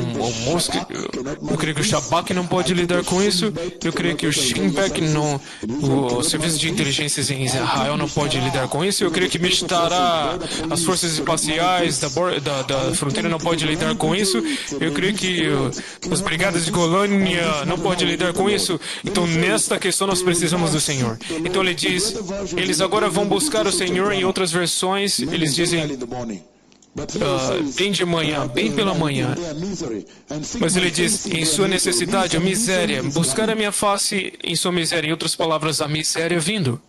Speaker 2: creio que o Shabak não pode lidar com isso. Eu creio que o Shin Bet, o serviço de inteligências em Israel, não pode lidar com isso. Eu creio que Mishtara, as forças espaciais da fronteira, não pode lidar com isso. Eu creio que as brigadas de Golânia não podem lidar com isso. Então, nesta questão, nós precisamos do Senhor. Então, ele diz: eles agora vão buscar o Senhor. Em outras versões, eles dizem bem de manhã, bem pela manhã. Mas ele diz: em sua necessidade, a miséria, buscar a minha face em sua miséria. Em outras palavras, a miséria vindo.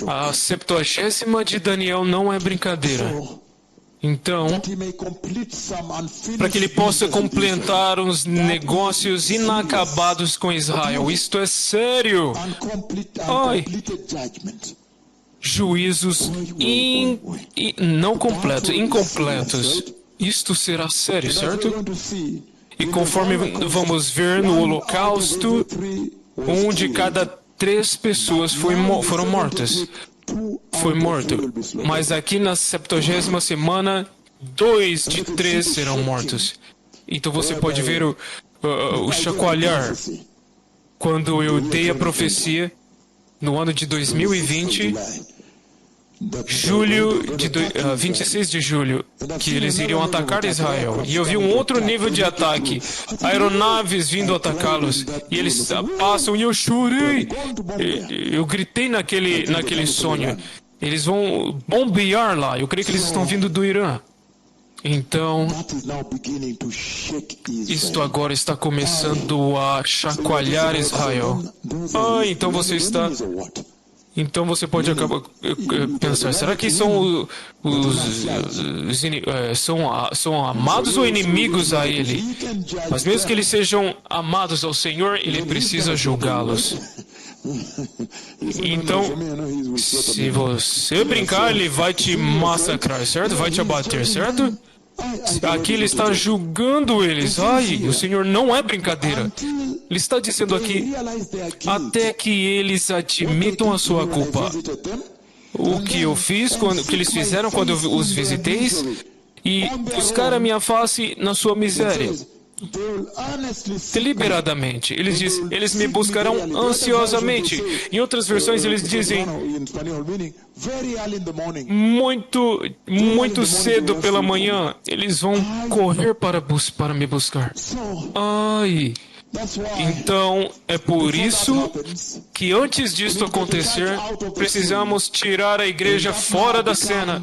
Speaker 2: A 70ª de Daniel não é brincadeira. Então, para que ele possa completar os negócios inacabados com Israel. Isto é sério. Ai. Juízos não completos, incompletos. Isto será sério, certo? E conforme vamos ver no Holocausto, um de cada 3 pessoas foram mortas. Foi morto. Mas aqui na 70ª semana, 2 de 3 serão mortos. Então você pode ver o chacoalhar. Quando eu dei a profecia, no ano de 2020, 26 de julho, que eles iriam atacar Israel. E eu vi um outro nível de ataque. Aeronaves vindo atacá-los. E eles passam e eu chorei. Eu gritei naquele sonho. Eles vão bombear lá. Eu creio que eles estão vindo do Irã. Então, isto agora está começando a chacoalhar Israel. Então você está... Então você pode acabar pensar: será que são são amados ou inimigos a Ele? Mas mesmo que eles sejam amados ao Senhor, Ele precisa julgá-los. Então, se você brincar, Ele vai te massacrar, certo? Vai te abater, certo? Aqui Ele está julgando eles. Ai, o Senhor não é brincadeira. Ele está dizendo aqui: até que eles admitam a sua culpa. O que eu fiz, o que eles fizeram quando eu os visitei, e buscar a minha face na sua miséria. deliberadamente. Eles me buscarão ansiosamente. Em outras versões eles dizem muito cedo pela manhã. Eles vão correr para me buscar. Ai. Então, é por isso que antes disto acontecer, precisamos tirar a igreja fora da cena.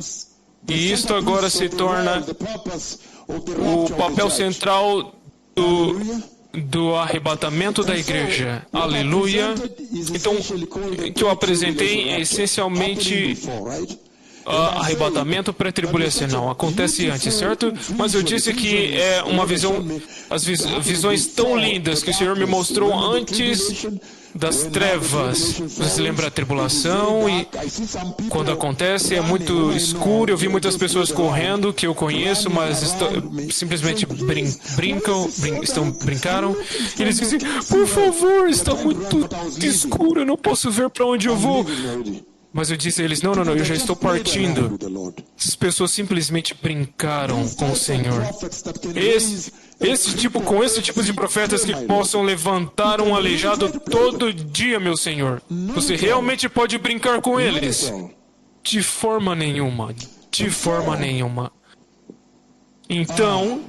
Speaker 2: E isto agora se torna o papel central do arrebatamento da igreja. Aleluia. Então, o que eu apresentei é essencialmente arrebatamento pré-tribulacional. Acontece antes, certo? Mas eu disse que é uma visão, as visões tão lindas que o Senhor me mostrou antes das trevas. Você se lembra da tribulação e quando acontece é muito escuro. Eu vi muitas pessoas correndo que eu conheço, mas simplesmente brincaram. E eles dizem, por favor, está muito escuro, eu não posso ver para onde eu vou. Mas eu disse a eles, não, eu já estou partindo. Essas pessoas simplesmente brincaram com o Senhor. Esse tipo de profetas que possam levantar um aleijado todo dia, meu Senhor. Você realmente pode brincar com eles? De forma nenhuma. De forma nenhuma. Então,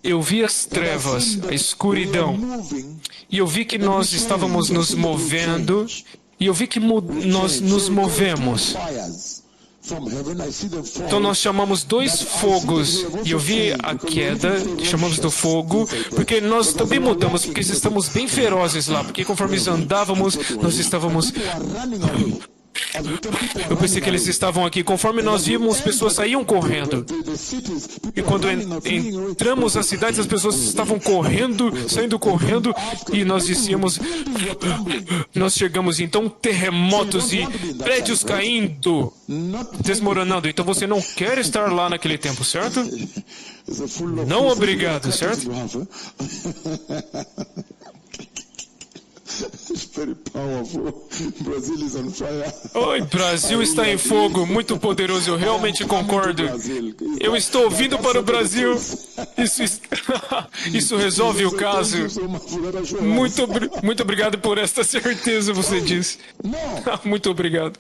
Speaker 2: eu vi as trevas, a escuridão. E eu vi que nós estávamos nos movendo. E eu vi que nós nos movemos. Então nós chamamos dois fogos. E eu vi a queda, chamamos do fogo, porque nós também mudamos, porque estamos bem ferozes lá. Porque conforme andávamos, nós estávamos... Eu pensei que eles estavam aqui. Conforme nós vimos, pessoas saíam correndo. E quando entramos na cidade, as pessoas estavam correndo, saindo correndo, e nós dizíamos, nós chegamos então terremotos e prédios caindo, desmoronando. Então você não quer estar lá naquele tempo, certo? Não, obrigado, certo? Oi, Brasil está em fogo, muito poderoso, eu realmente concordo. Eu estou ouvindo para o Brasil. Isso resolve o caso. Muito obrigado por esta certeza, você disse. Muito obrigado.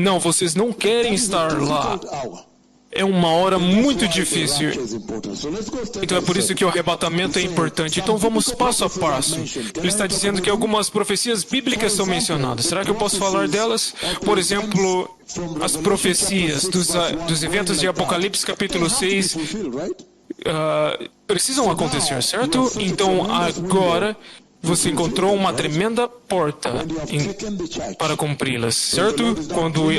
Speaker 2: Não, vocês não querem estar lá. É uma hora muito difícil. Então é por isso que o arrebatamento é importante. Então vamos passo a passo. Ele está dizendo que algumas profecias bíblicas são mencionadas. Será que eu posso falar delas? Por exemplo, as profecias dos eventos de Apocalipse capítulo 6 precisam acontecer, certo? Então agora você encontrou uma tremenda porta para cumpri-las, certo?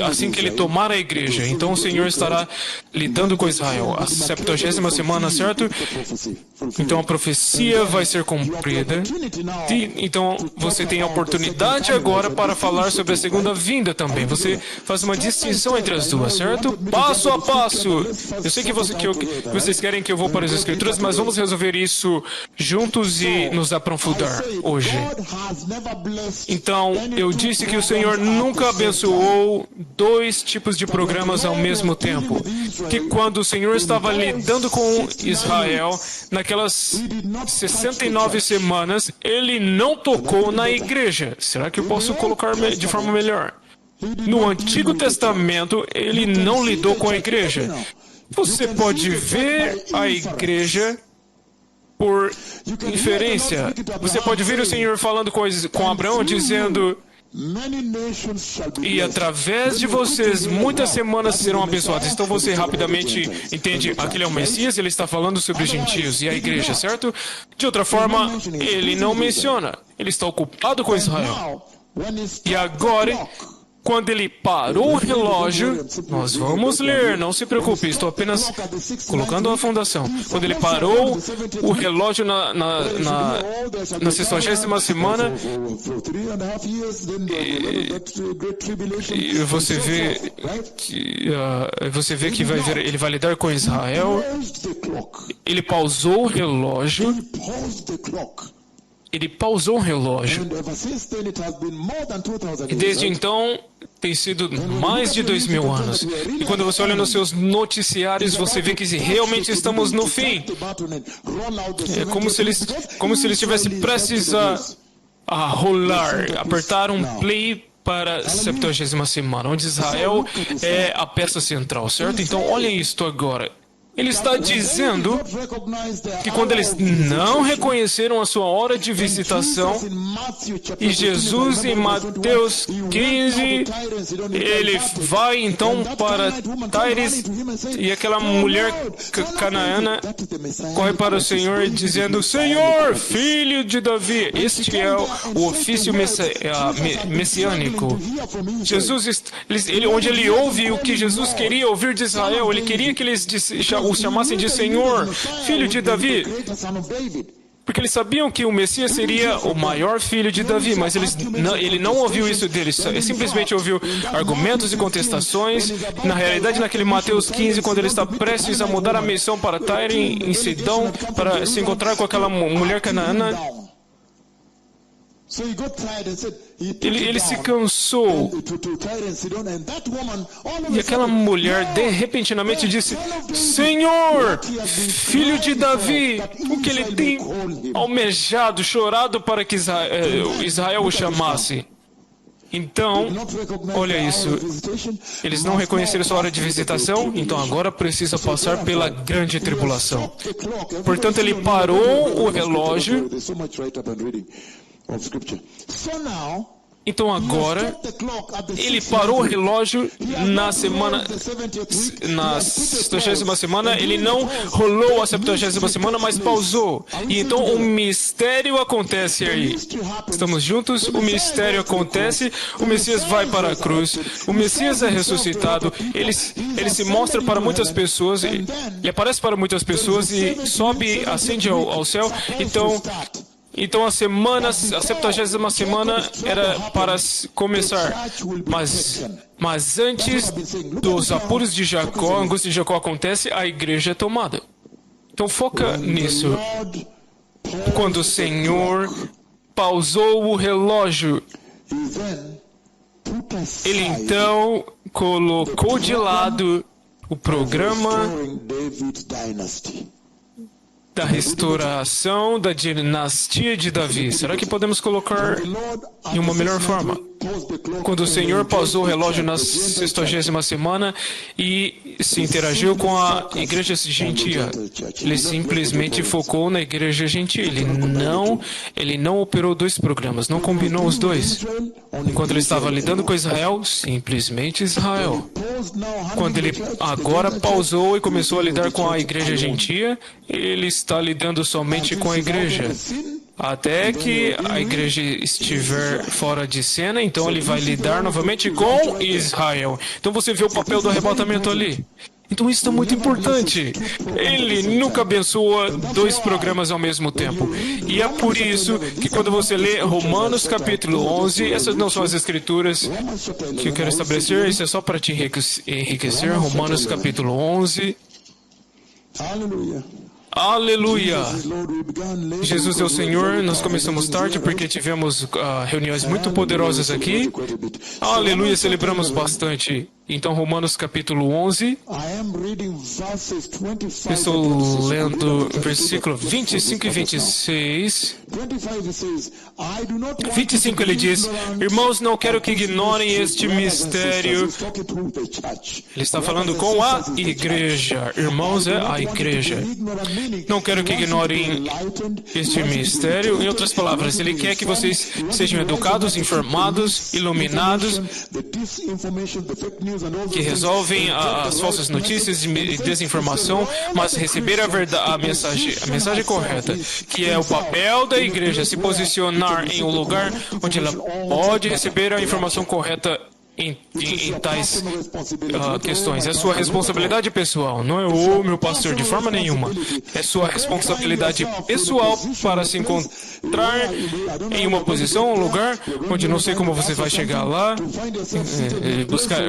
Speaker 2: Assim que ele tomar a igreja, então o Senhor estará lidando com Israel. A 70ª semana, certo? Então a profecia vai ser cumprida. Então você tem a oportunidade agora para falar sobre a segunda vinda também. Você faz uma distinção entre as duas, certo? Passo a passo. Eu sei que vocês querem que eu vou para as Escrituras, mas vamos resolver isso juntos e nos aprofundar hoje. Então, eu disse que o Senhor nunca abençoou dois tipos de programas ao mesmo tempo. Que quando o Senhor estava lidando com Israel, naquelas 69 semanas, Ele não tocou na igreja. Será que eu posso colocar de forma melhor? No Antigo Testamento, Ele não lidou com a igreja. Você pode ver a igreja por inferência. Você pode ver o Senhor falando com Abraão, dizendo, e através de vocês muitas semanas serão abençoadas. Então você rapidamente entende, aquele é o Messias, ele está falando sobre os gentios e a igreja, certo? De outra forma, ele não menciona. Ele está ocupado com Israel. E agora, quando ele parou o relógio, nós vamos ler, não se preocupe, estou apenas colocando uma fundação. Quando ele parou o relógio na 60ª semana, e você vê que ele vai lidar com Israel. Ele pausou o relógio. E desde então, tem sido mais de 2000 anos. E quando você olha nos seus noticiários, você vê que realmente estamos no fim. É como se eles estivessem prestes a rolar, apertar um play para a 70ª semana, onde Israel é a peça central, certo? Então, olhem isto agora. Ele está dizendo que quando eles não reconheceram a sua hora de visitação, e Jesus em Mateus 15, ele vai então para Taires, e aquela mulher canaana corre para o Senhor dizendo: Senhor, filho de Davi. Este é o ofício messiânico. Jesus, onde ele ouve o que Jesus queria ouvir de Israel, ele queria que eles o chamassem de Senhor, filho de Davi, porque eles sabiam que o Messias seria o maior filho de Davi, mas ele não ouviu isso deles, ele simplesmente ouviu argumentos e contestações. Na realidade, naquele Mateus 15, quando ele está prestes a mudar a missão para Tyre, em Sidom, para se encontrar com aquela mulher canaana, ele se cansou. E aquela mulher repentinamente disse: Senhor, filho de Davi. O que ele tem almejado, chorado para que Israel o chamasse. Então, olha isso. Eles não reconheceram sua hora de visitação, então agora precisa passar pela grande tribulação. Portanto, ele parou o relógio. Então agora, ele parou o relógio na 70ª semana, ele não rolou a 70ª semana, mas pausou. E então o mistério acontece aí. Estamos juntos? O mistério acontece, o Messias vai para a cruz, o Messias é ressuscitado, ele se mostra para muitas pessoas, ele aparece para muitas pessoas e sobe, ascende ao céu. Então a 70ª semana era para começar, mas antes dos apuros de Jacó, a angústia de Jacó acontece, a igreja é tomada. Então foca nisso. Quando o Senhor pausou o relógio, ele então colocou de lado o programa da restauração da dinastia de Davi. Será que podemos colocar em uma melhor forma? Quando o Senhor pausou o relógio na 60ª semana e se interagiu com a igreja gentia, ele simplesmente focou na igreja gentia. Ele não operou dois programas, não combinou os dois. Enquanto ele estava lidando com Israel, simplesmente Israel. Quando ele agora pausou e começou a lidar com a igreja gentia, ele está lidando somente com a igreja. Até que a igreja estiver fora de cena, então ele vai lidar novamente com Israel. Então você vê o papel do arrebatamento ali. Então isso é muito importante. Ele nunca abençoa dois programas ao mesmo tempo. E é por isso que quando você lê Romanos capítulo 11, essas não são as escrituras que eu quero estabelecer, isso é só para te enriquecer. Romanos capítulo 11.
Speaker 1: Aleluia.
Speaker 2: Aleluia! Jesus é o Senhor. Nós começamos tarde porque tivemos reuniões muito poderosas aqui. Aleluia, celebramos bastante. Então, Romanos capítulo 11. Estou lendo versículo 25 e 26. 25 ele diz: Irmãos, não quero que ignorem este mistério. Ele está falando com a igreja. Irmãos, é a igreja. Não quero que ignorem este mistério. Em outras palavras, ele quer que vocês sejam educados, informados, iluminados, que resolvem as falsas notícias e desinformação, mas receber a mensagem correta, que é o papel da igreja se posicionar em um lugar onde ela pode receber a informação correta em tais questões. É sua responsabilidade pessoal, não é o meu pastor de forma nenhuma. É sua responsabilidade pessoal para se encontrar em uma posição, um lugar onde não sei como você vai chegar lá, buscar.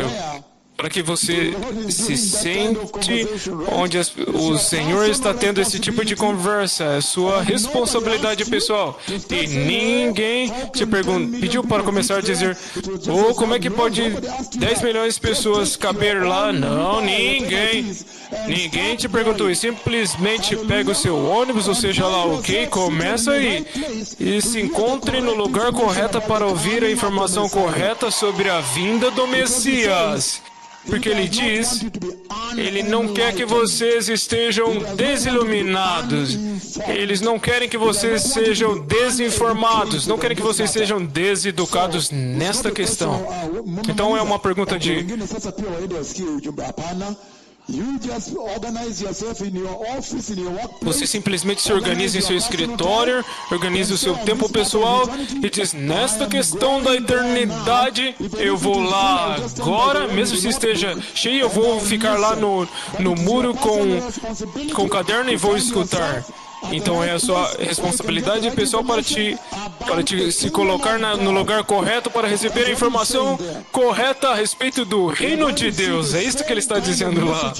Speaker 2: para que você se sente onde o Senhor está tendo esse tipo de conversa. É sua responsabilidade pessoal. E ninguém te pediu para começar a dizer: oh, como é que pode 10 milhões de pessoas caber lá? Não, ninguém. Ninguém te perguntou. E simplesmente pega o seu ônibus, ou seja lá o que, começa aí e se encontre no lugar correto para ouvir a informação correta sobre a vinda do Messias. Porque ele diz, ele não quer que vocês estejam desiluminados. Eles não querem que vocês sejam desinformados. Não querem que vocês sejam deseducados nesta questão. Então é uma pergunta de... Você simplesmente se organiza em seu escritório, organiza o seu tempo pessoal e diz: nesta questão da eternidade, eu vou lá agora, mesmo se esteja cheio, eu vou ficar lá no muro com o caderno e vou escutar. Então é a sua responsabilidade pessoal para te se colocar no lugar correto para receber a informação correta a respeito do reino de Deus. É isso que ele está dizendo lá.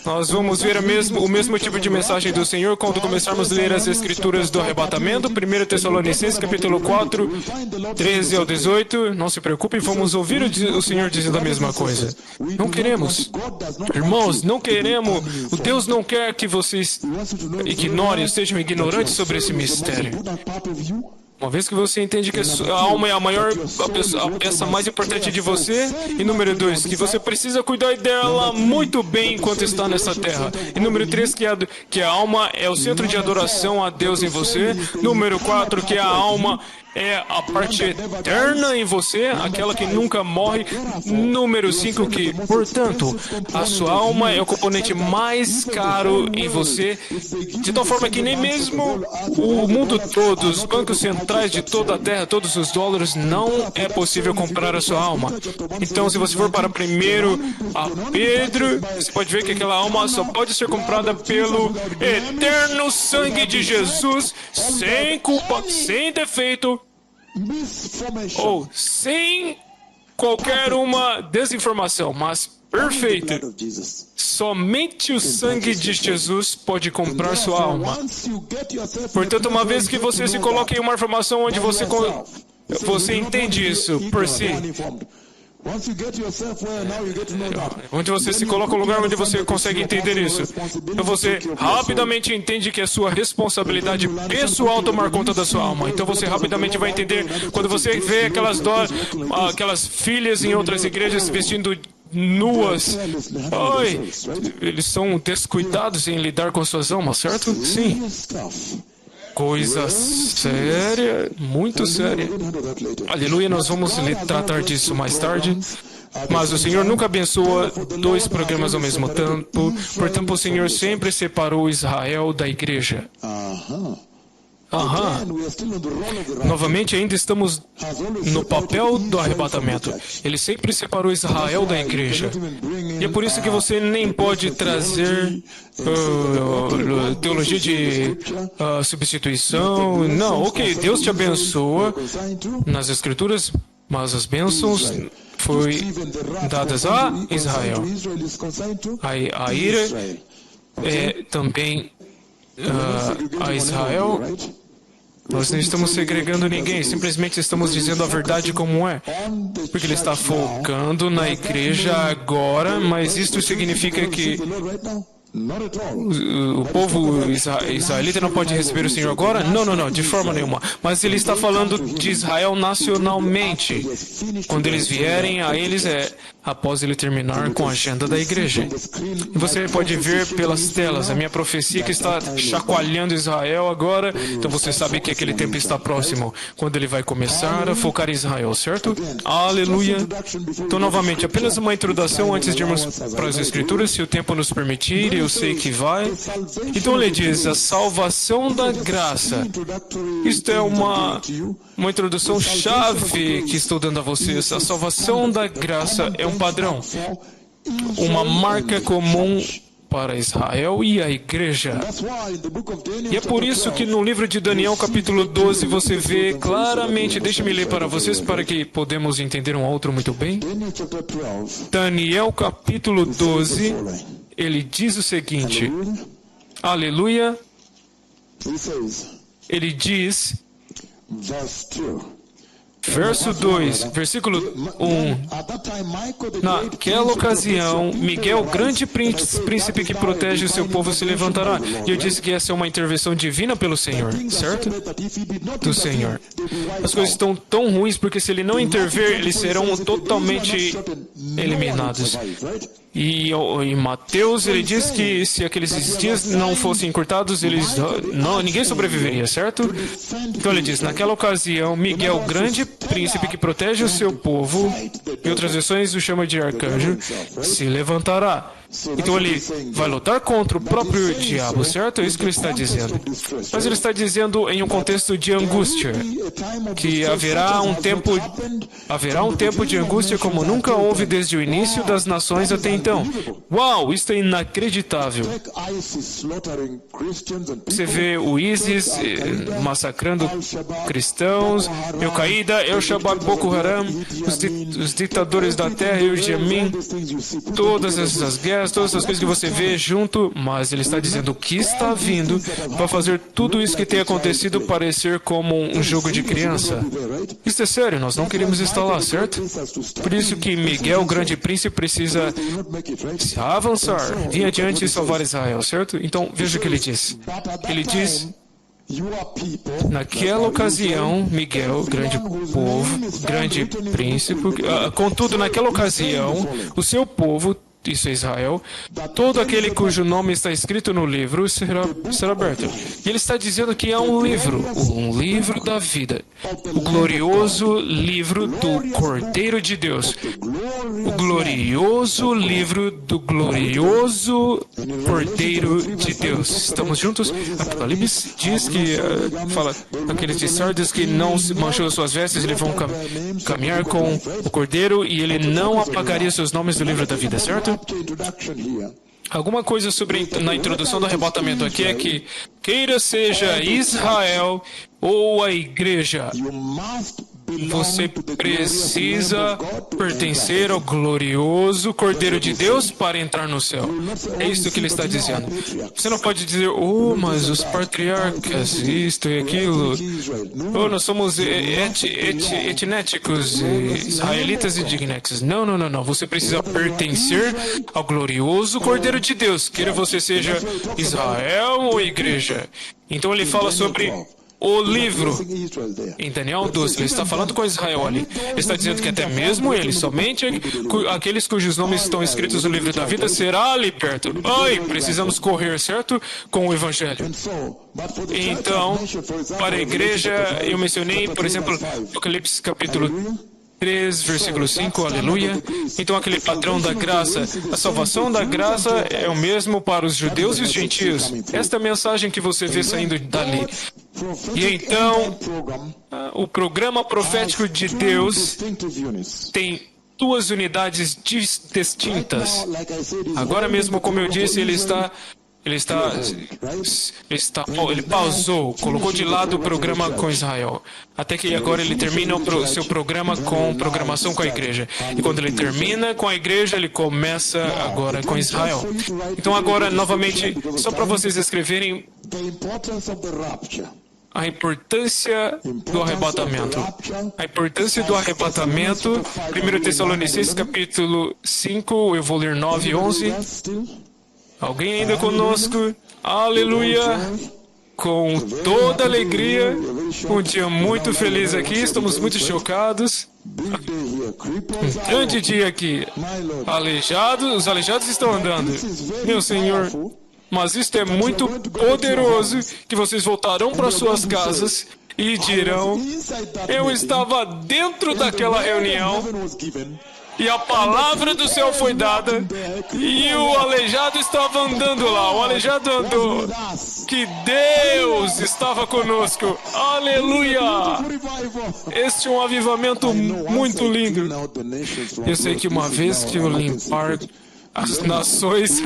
Speaker 2: Nós vamos ver o mesmo tipo de mensagem do Senhor quando começarmos a ler as escrituras do arrebatamento. 1 Tessalonicenses, capítulo 4, 13 ao 18. Não se preocupem, vamos ouvir o Senhor dizendo a mesma coisa. Não queremos, irmãos, não queremos. O Deus não quer que vocês ignorem, estejam ignorantes sobre esse mistério. Uma vez que você entende que a alma é a peça mais importante de você. E número 2, que você precisa cuidar dela muito bem enquanto está nessa terra. E número 3, que a alma é o centro de adoração a Deus em você. Número 4, que a alma é a parte eterna em você, aquela que nunca morre. Número 5, que, portanto, a sua alma é o componente mais caro em você, de tal forma que nem mesmo o mundo todo, os bancos centrais de toda a terra, todos os dólares, não é possível comprar a sua alma. Então, se você for para 1 Pedro, você pode ver que aquela alma só pode ser comprada pelo eterno sangue de Jesus, sem culpa, sem defeito, ou sem qualquer uma desinformação, mas perfeita. Somente o sangue de Jesus pode comprar sua alma. Portanto, uma vez que você se coloca em uma informação onde você entende isso por si, onde você se coloca em um lugar onde você consegue entender isso, então você rapidamente entende que é sua responsabilidade pessoal tomar conta da sua alma. Então você rapidamente vai entender quando você vê aquelas filhas em outras igrejas vestindo nuas. Oi, eles são descuidados em lidar com suas almas, certo? Sim. Coisa séria, muito séria. Aleluia, nós vamos tratar disso mais tarde. Mas o Senhor nunca abençoa 2 programas ao mesmo tempo. Portanto, o Senhor sempre separou Israel da igreja. Novamente, ainda estamos no papel do arrebatamento. Ele sempre separou Israel da igreja. E é por isso que você nem pode trazer teologia de substituição. Não, ok, Deus te abençoa nas Escrituras, mas as bênçãos foram dadas a Israel. A ira é também a Israel. Nós não estamos segregando ninguém, simplesmente estamos dizendo a verdade como é. Porque ele está focando na igreja agora, mas isto significa que o povo israelita não pode receber o Senhor agora? Não, de forma nenhuma. Mas ele está falando de Israel nacionalmente. Quando eles vierem a eles, após ele terminar com a agenda da igreja. E você pode ver pelas telas a minha profecia que está chacoalhando Israel agora. Então você sabe que aquele tempo está próximo, quando ele vai começar a focar em Israel, certo? Aleluia! Então, novamente, apenas uma introdução antes de irmos para as Escrituras, se o tempo nos permitir, eu sei que vai. Então ele diz, a salvação da graça. Isto é uma introdução chave que estou dando a vocês. A salvação da graça é um padrão, uma marca comum para Israel e a igreja. E é por isso que no livro de Daniel, capítulo 12, você vê claramente, deixe-me ler para vocês, para que podemos entender um ao outro muito bem. Daniel, capítulo 12, ele diz o seguinte, aleluia, ele diz, verso 2, versículo 1. Naquela ocasião, Miguel, grande príncipe que protege o seu povo, se levantará. E eu disse que essa é uma intervenção divina pelo Senhor, certo? Do Senhor. As coisas estão tão ruins porque se ele não intervir, eles serão totalmente eliminados. E em Mateus, ele diz que se aqueles dias não fossem encurtados, ninguém sobreviveria, certo? Então ele diz, naquela ocasião, Miguel, grande príncipe que protege o seu povo, em outras versões o chama de arcanjo, se levantará. Então ele vai lutar contra o próprio diabo, certo? É isso que ele está dizendo. Mas ele está dizendo em um contexto de angústia, que haverá um tempo de angústia como nunca houve desde o início das nações até então. Uau, isso é inacreditável. Você vê o ISIS massacrando cristãos, Al-Qaeda, El-Shabaab, Boko Haram, os ditadores da terra e o Yemen, todas essas guerras, todas essas coisas que você vê junto, mas ele está dizendo que está vindo para fazer tudo isso que tem acontecido parecer como um jogo de criança. Isso é sério, nós não queremos estar lá, certo? Por isso que Miguel, o grande príncipe, precisa se avançar, vir adiante e salvar Israel, certo? Então, veja o que ele diz. Ele diz, naquela ocasião, Miguel, grande povo, grande príncipe, contudo, naquela ocasião, o seu povo, isso é Israel, todo aquele cujo nome está escrito no livro será aberto. E ele está dizendo que há um livro da vida, o glorioso livro do Cordeiro de Deus, o glorioso livro do glorioso Cordeiro de Deus. Estamos juntos? Apocalipse diz que, fala, aqueles de Sardes que não manchou suas vestes, eles vão caminhar com o Cordeiro e ele não apagaria seus nomes do livro da vida, certo? Alguma coisa na introdução do arrebatamento aqui é que, queira seja Israel ou a igreja, você precisa pertencer ao glorioso Cordeiro de Deus para entrar no céu. É isso que ele está dizendo. Você não pode dizer, mas os patriarcas, isto e aquilo. Nós somos etnéticos, israelitas e dignexes. Não. Você precisa pertencer ao glorioso Cordeiro de Deus, queira você seja Israel ou igreja. Então ele fala sobre o livro. Em Daniel 12, ele está falando com Israel ali. Ele está dizendo que até mesmo ele, somente aqueles cujos nomes estão escritos no livro da vida, será liberto. Precisamos correr, certo? Com o Evangelho. Então, para a igreja, eu mencionei, por exemplo, Apocalipse capítulo 3, versículo 5, aleluia. Então aquele padrão da graça, a salvação da graça é o mesmo para os judeus e os gentios. Esta é a mensagem que você vê saindo dali. E então, o programa profético de Deus tem duas unidades distintas. Agora mesmo, como eu disse, ele pausou, colocou de lado o programa com Israel. Até que agora ele termina o seu programa com programação com a igreja. E quando ele termina com a igreja, ele começa agora com Israel. Então agora, novamente, só para vocês escreverem a importância do arrebatamento. A importância do arrebatamento, 1 Tessalonicenses capítulo 5, eu vou ler 9 e 11. Alguém ainda conosco? Aleluia! Com toda alegria, um dia muito feliz aqui, estamos muito chocados. Um grande dia aqui. Os aleijados estão andando. Meu Senhor, mas isto é muito poderoso que vocês voltarão para suas casas e dirão, eu estava dentro daquela reunião e a palavra do céu foi dada e o aleijado estava andando lá. O aleijado andou. Que Deus estava conosco. Aleluia! Este é um avivamento muito lindo. Eu sei que uma vez que eu limpar as nações,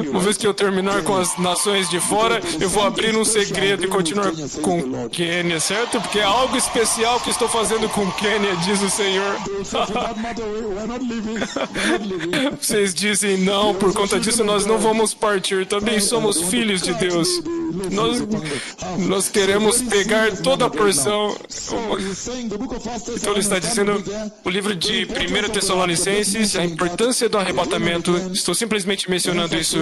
Speaker 2: uma vez que eu terminar com as nações de fora, eu vou abrir um segredo e continuar com Quênia, certo? Porque é algo especial que estou fazendo com Quênia, diz o Senhor. Vocês dizem não, por conta disso nós não vamos partir. Também somos filhos de Deus. Nós queremos pegar toda a porção. Então ele está dizendo, o livro de 1 Tessalonicenses, a importância do arrebatamento. Estou simplesmente mencionando isso,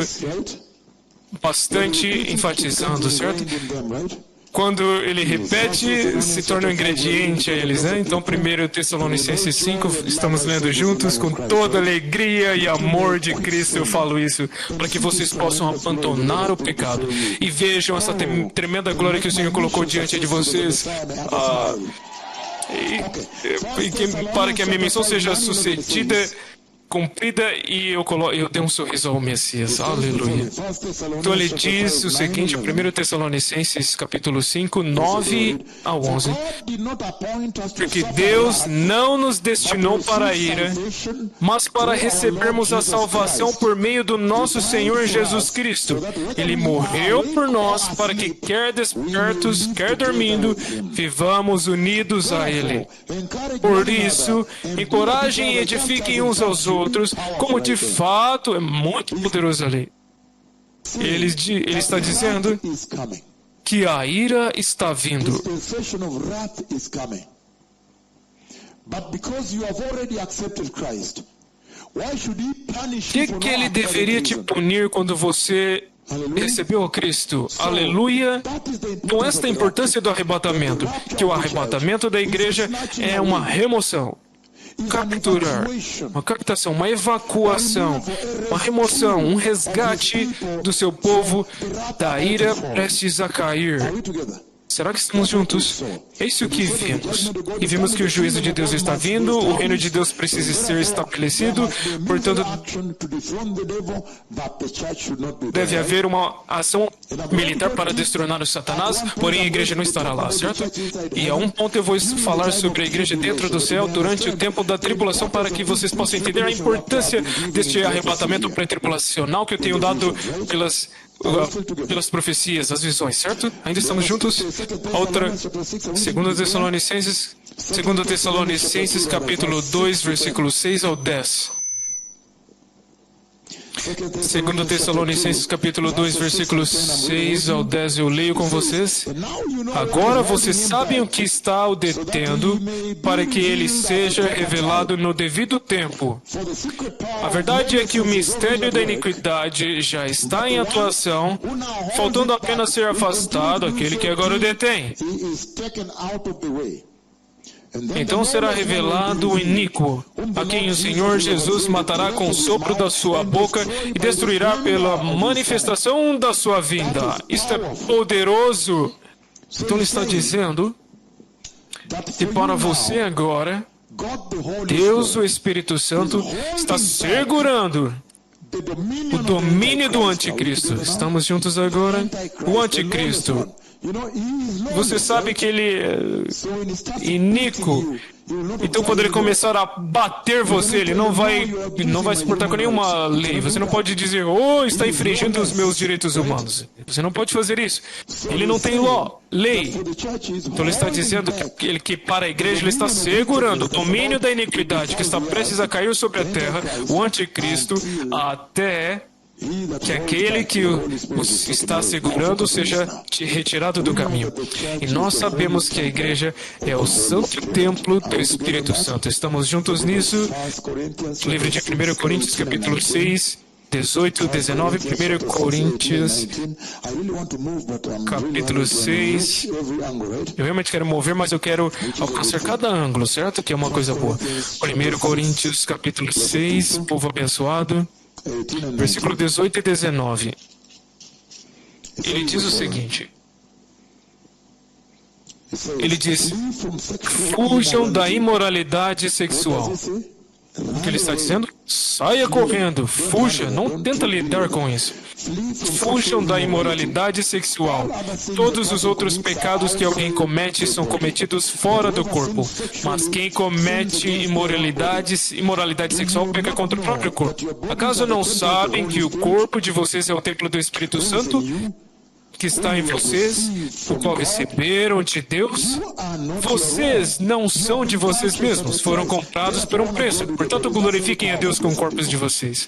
Speaker 2: bastante enfatizando, certo? Quando ele repete, se torna um ingrediente a eles, né? Então, 1 Tessalonicenses 5, estamos lendo juntos, com toda alegria e amor de Cristo eu falo isso, para que vocês possam abandonar o pecado e vejam essa tremenda glória que o Senhor colocou diante de vocês. Para que a minha missão seja sucedida, cumprida, e eu dei um sorriso ao Messias. Aleluia. Então ele diz o seguinte, 1 Tessalonicenses capítulo 5, 9 ao 11. Porque Deus não nos destinou para a ira, mas para recebermos a salvação por meio do nosso Senhor Jesus Cristo. Ele morreu por nós para que, quer despertos, quer dormindo, vivamos unidos a Ele. Por isso, encorajem e edifiquem uns aos outros, como de fato é muito poderoso ali. Ele está dizendo que a ira está vindo. Que ele deveria te punir quando você recebeu a Cristo? Aleluia! Com esta importância do arrebatamento, que o arrebatamento da igreja é uma remoção. Capturar, uma captação, uma evacuação, uma remoção, um resgate do seu povo da ira prestes a cair. Será que estamos juntos? É isso que vimos. E vimos que o juízo de Deus está vindo, o reino de Deus precisa ser estabelecido, portanto, deve haver uma ação militar para destronar o Satanás, porém a igreja não estará lá, certo? E a um ponto eu vou falar sobre a igreja dentro do céu durante o tempo da tribulação, para que vocês possam entender a importância deste arrebatamento pré-tribulacional que eu tenho dado pelas profecias, as visões, certo? Ainda estamos juntos? Outra, 2 Tessalonicenses capítulo 2, versículos 6 ao 10. 2 Tessalonicenses capítulo 2, versículos 6 ao 10, eu leio com vocês. Agora vocês sabem o que está o detendo, para que ele seja revelado no devido tempo. A verdade é que o mistério da iniquidade já está em atuação, faltando apenas ser afastado aquele que agora o detém. Então será revelado o iníquo, a quem o Senhor Jesus matará com o sopro da sua boca e destruirá pela manifestação da sua vinda. Isto é poderoso. Então ele está dizendo que para você agora, Deus, o Espírito Santo, está segurando o domínio do anticristo. Estamos juntos agora? O anticristo. Você sabe que ele é iníquo. Então, quando ele começar a bater você, ele não vai se portar com nenhuma lei. Você não pode dizer, está infringindo os meus direitos humanos. Você não pode fazer isso. Ele não tem lei. Então, ele está dizendo que para a igreja, ele está segurando o domínio da iniquidade que está prestes a cair sobre a terra, o anticristo, até que aquele que os está segurando seja retirado do caminho. E nós sabemos que a igreja é o santo templo do Espírito Santo. Estamos juntos nisso. Livro de 1 Coríntios, capítulo 6, 18, 19, 1 Coríntios, capítulo 6. Eu realmente quero mover, mas eu quero alcançar cada ângulo, certo? Que é uma coisa boa. 1 Coríntios, capítulo 6, povo abençoado. Versículo 18 e 19. Ele diz o seguinte. Ele diz: fujam da imoralidade sexual. O que ele está dizendo? Saia correndo, fuja, não tenta lidar com isso. Fujam da imoralidade sexual. Todos os outros pecados que alguém comete são cometidos fora do corpo. Mas quem comete imoralidade sexual peca contra o próprio corpo. Acaso não sabem que o corpo de vocês é o templo do Espírito Santo, que está em vocês, o qual receberam de Deus? Vocês não são de vocês mesmos, foram comprados por um preço. Portanto, glorifiquem a Deus com os corpos de vocês.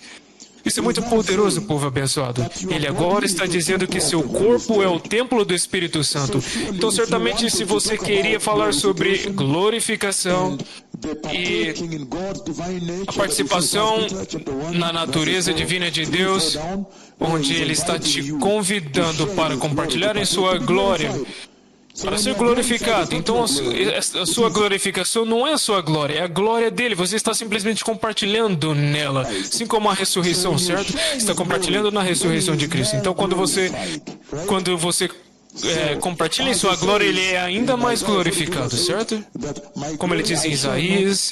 Speaker 2: Isso é muito poderoso, povo abençoado. Ele agora está dizendo que seu corpo é o templo do Espírito Santo. Então, certamente, se você queria falar sobre glorificação e a participação na natureza divina de Deus, onde Ele está te convidando para compartilhar em sua glória, para ser glorificado. Então, a sua glorificação não é a sua glória, é a glória dele. Você está simplesmente compartilhando nela, assim como a ressurreição, certo? Está compartilhando na ressurreição de Cristo. Então, quando você compartilha em sua glória, ele é ainda mais glorificado, certo? Como ele diz em Isaías,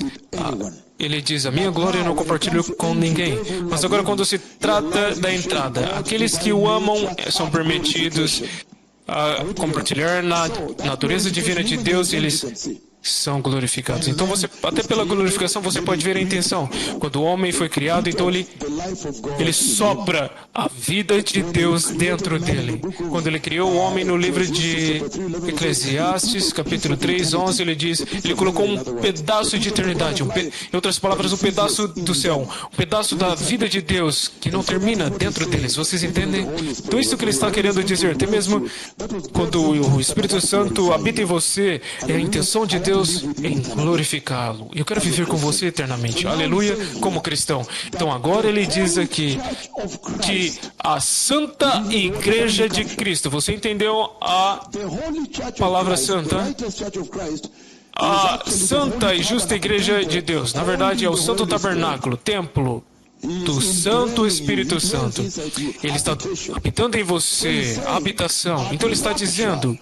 Speaker 2: ele diz, a minha glória eu não compartilho com ninguém. Mas agora, quando se trata da entrada, aqueles que o amam são permitidos a compartilhar na natureza divina de Deus, eles são glorificados. Então, até pela glorificação, você pode ver a intenção. Quando o homem foi criado, então ele sopra a vida de Deus dentro dele. Quando ele criou o homem, no livro de Eclesiastes, capítulo 3, 11, ele diz, ele colocou um pedaço de eternidade, em outras palavras, um pedaço do céu, um pedaço da vida de Deus que não termina dentro deles. Vocês entendem? Então, isso que ele está querendo dizer, até mesmo quando o Espírito Santo habita em você, é a intenção de Deus em glorificá-lo. Eu quero viver com você eternamente. Aleluia, como cristão. Então agora ele diz aqui que a Santa Igreja de Cristo, você entendeu a palavra santa? A Santa e Justa Igreja de Deus, na verdade é o Santo Tabernáculo, templo do Santo Espírito Santo. Ele está habitando em você, a habitação. Então ele está dizendo,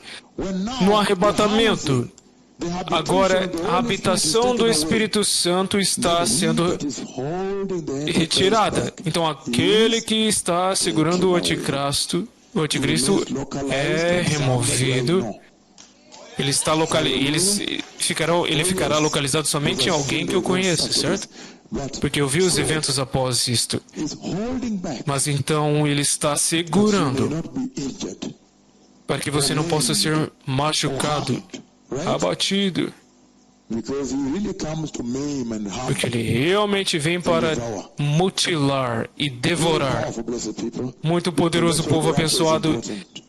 Speaker 2: no arrebatamento, agora, a habitação do Espírito Santo está sendo retirada. Então, aquele que está segurando o anticristo é removido. Ele ficará localizado somente em alguém que eu conheço, certo? Porque eu vi os eventos após isto. Mas então ele está segurando para que você não possa ser machucado, abatido, porque ele realmente vem para mutilar e devorar. Muito poderoso, povo abençoado.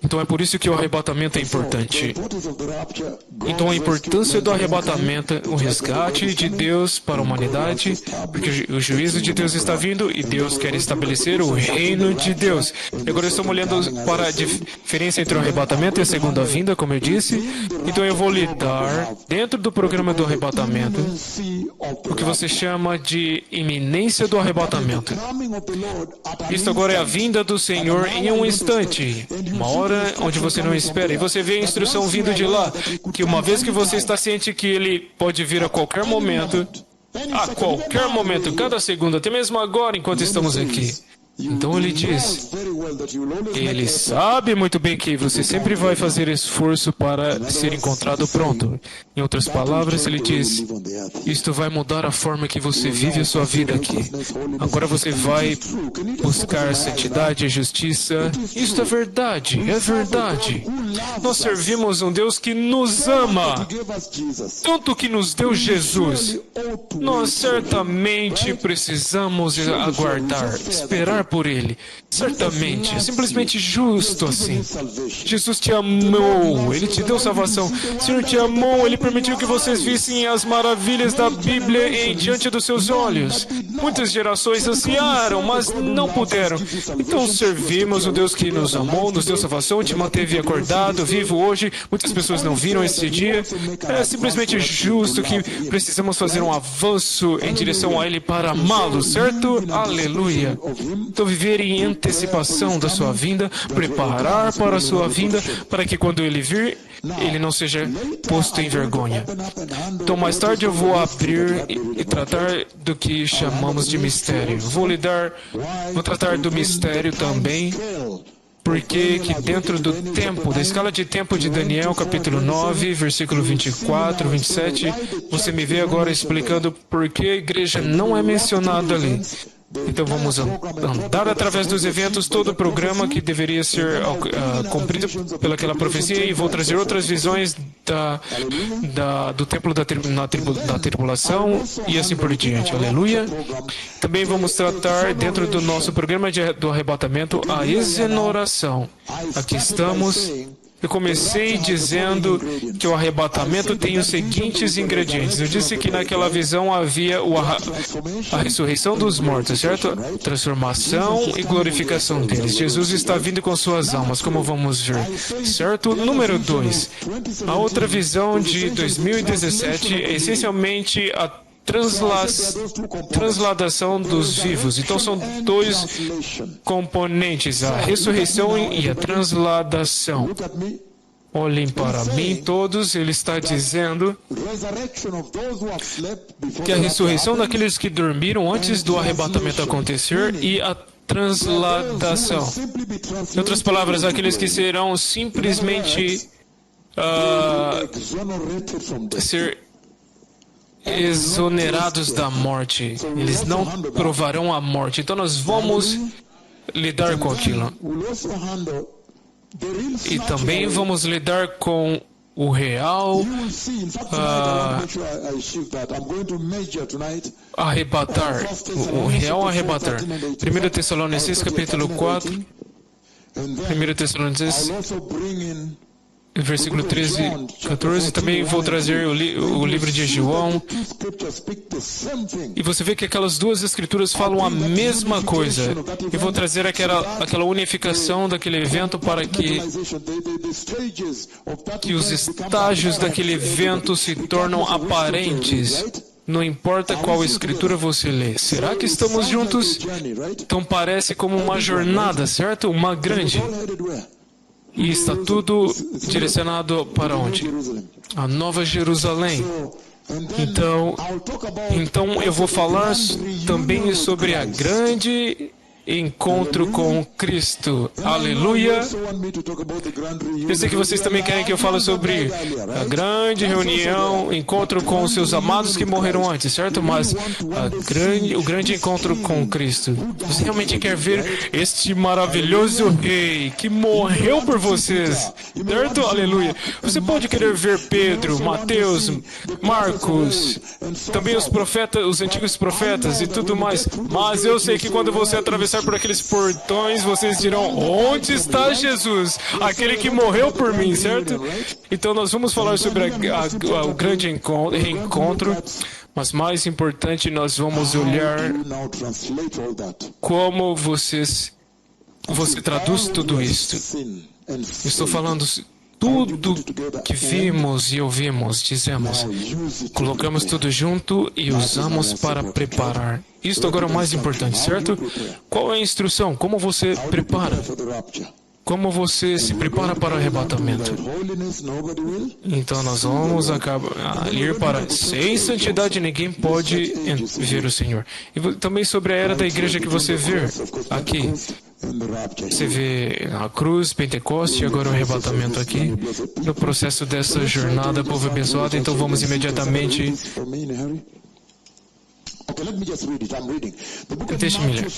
Speaker 2: Então é por isso que o arrebatamento é importante. Então a importância do arrebatamento, o resgate de Deus para a humanidade, porque o juízo de Deus está vindo e Deus quer estabelecer o reino de Deus. E agora estamos olhando para a diferença entre o arrebatamento e a segunda vinda, como eu disse. Então eu vou lhe dar, dentro do programa do arrebatamento, o que você chama de iminência do arrebatamento. Isto agora é a vinda do Senhor em um instante, uma hora onde você não espera, e você vê a instrução vindo de lá, que uma vez que você está ciente que ele pode vir a qualquer momento, cada segundo, até mesmo agora, enquanto estamos aqui. Então ele diz, ele sabe muito bem que você sempre vai fazer esforço para ser encontrado pronto. Em outras palavras, ele diz, isto vai mudar a forma que você vive a sua vida aqui. Agora você vai buscar santidade e justiça. Isto é verdade, é verdade. Nós servimos um Deus que nos ama, tanto que nos deu Jesus. Nós certamente precisamos aguardar, esperar por Ele. Certamente, é simplesmente justo assim. Jesus te amou, Ele te deu salvação. O Senhor te amou, Ele permitiu que vocês vissem as maravilhas da Bíblia diante dos seus olhos. Muitas gerações ansiaram, mas não puderam. Então servimos o Deus que nos amou, nos deu salvação, te manteve acordado passado, vivo hoje. Muitas pessoas não viram esse dia. É simplesmente justo que precisamos fazer um avanço em direção a Ele para amá-lo, certo? Aleluia. Então, viver em antecipação da sua vinda, preparar para a sua vinda, para que quando Ele vir, Ele não seja posto em vergonha. Então, mais tarde eu vou abrir e tratar do que chamamos de mistério. Vou tratar do mistério também, porque que dentro do tempo, da escala de tempo de Daniel, capítulo 9, versículo 24, 27, você me vê agora explicando por que a igreja não é mencionada ali. Então vamos andar através dos eventos, todo o programa que deveria ser cumprido pelaquela profecia, e vou trazer outras visões do templo da tribulação e assim por diante. Aleluia. Também vamos tratar dentro do nosso programa do arrebatamento a exonoração. Aqui estamos. Eu comecei dizendo que o arrebatamento tem os seguintes ingredientes. Eu disse que naquela visão havia a ressurreição dos mortos, certo? Transformação e glorificação deles. Jesus está vindo com suas almas, como vamos ver, certo? Número 2. A outra visão de 2017 é essencialmente a transladação dos vivos. Então são dois componentes, a ressurreição e a transladação. Olhem para mim todos, ele está dizendo que a ressurreição daqueles que dormiram antes do arrebatamento acontecer e a transladação. Em outras palavras, aqueles que serão simplesmente ser exonerados da morte. Eles não provarão a morte. Então nós vamos lidar com aquilo. E também vamos lidar com o real arrebatar. O real arrebatar. 1 Tessalonicenses capítulo 4. 1 Tessalonicenses versículo 13 e 14, também vou trazer o livro de João. E você vê que aquelas duas escrituras falam a mesma coisa. E vou trazer aquela unificação daquele evento para que os estágios daquele evento se tornam aparentes. Não importa qual escritura você lê. Será que estamos juntos? Então parece como uma jornada, certo? Uma grande. E está tudo direcionado para onde? A Nova Jerusalém. Então eu vou falar também sobre a grande encontro com Cristo. Aleluia! Eu sei que vocês também querem que eu fale sobre a grande reunião, encontro com os seus amados que morreram antes, certo? Mas o grande encontro com Cristo. Você realmente quer ver este maravilhoso Rei que morreu por vocês, certo? Aleluia! Você pode querer ver Pedro, Mateus, Marcos, também os profetas, os antigos profetas e tudo mais, mas eu sei que quando você atravessar por aqueles portões, vocês dirão: onde está Jesus? Aquele que morreu por mim, certo? Então nós vamos falar sobre o grande reencontro, mas mais importante, nós vamos olhar como você traduz tudo isso. Estou falando tudo que vimos e ouvimos, dizemos, colocamos tudo junto e usamos para preparar. Isto agora é o mais importante, certo? Qual é a instrução? Como você prepara? Como você se prepara para o arrebatamento? Então nós vamos ir para... Sem santidade ninguém pode ver o Senhor. E também sobre a era da igreja que você vê aqui. Você vê a cruz, Pentecoste e agora o arrebatamento aqui. No processo dessa jornada, povo abençoado, então vamos imediatamente... Deixe-me ler.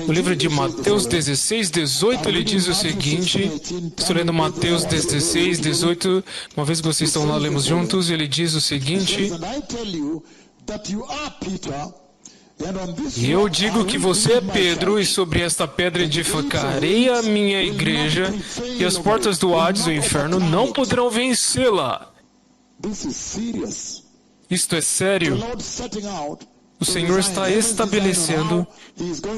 Speaker 2: O livro de Mateus 16, 18, ele diz o seguinte. Estou lendo Mateus 16, 18. Uma vez que vocês estão lá, lemos juntos. Ele diz o seguinte: e eu digo que você é Pedro, e sobre esta pedra edificarei a minha igreja, e as portas do Hades, do inferno, não poderão vencê-la. Isto é sério. o Senhor está estabelecendo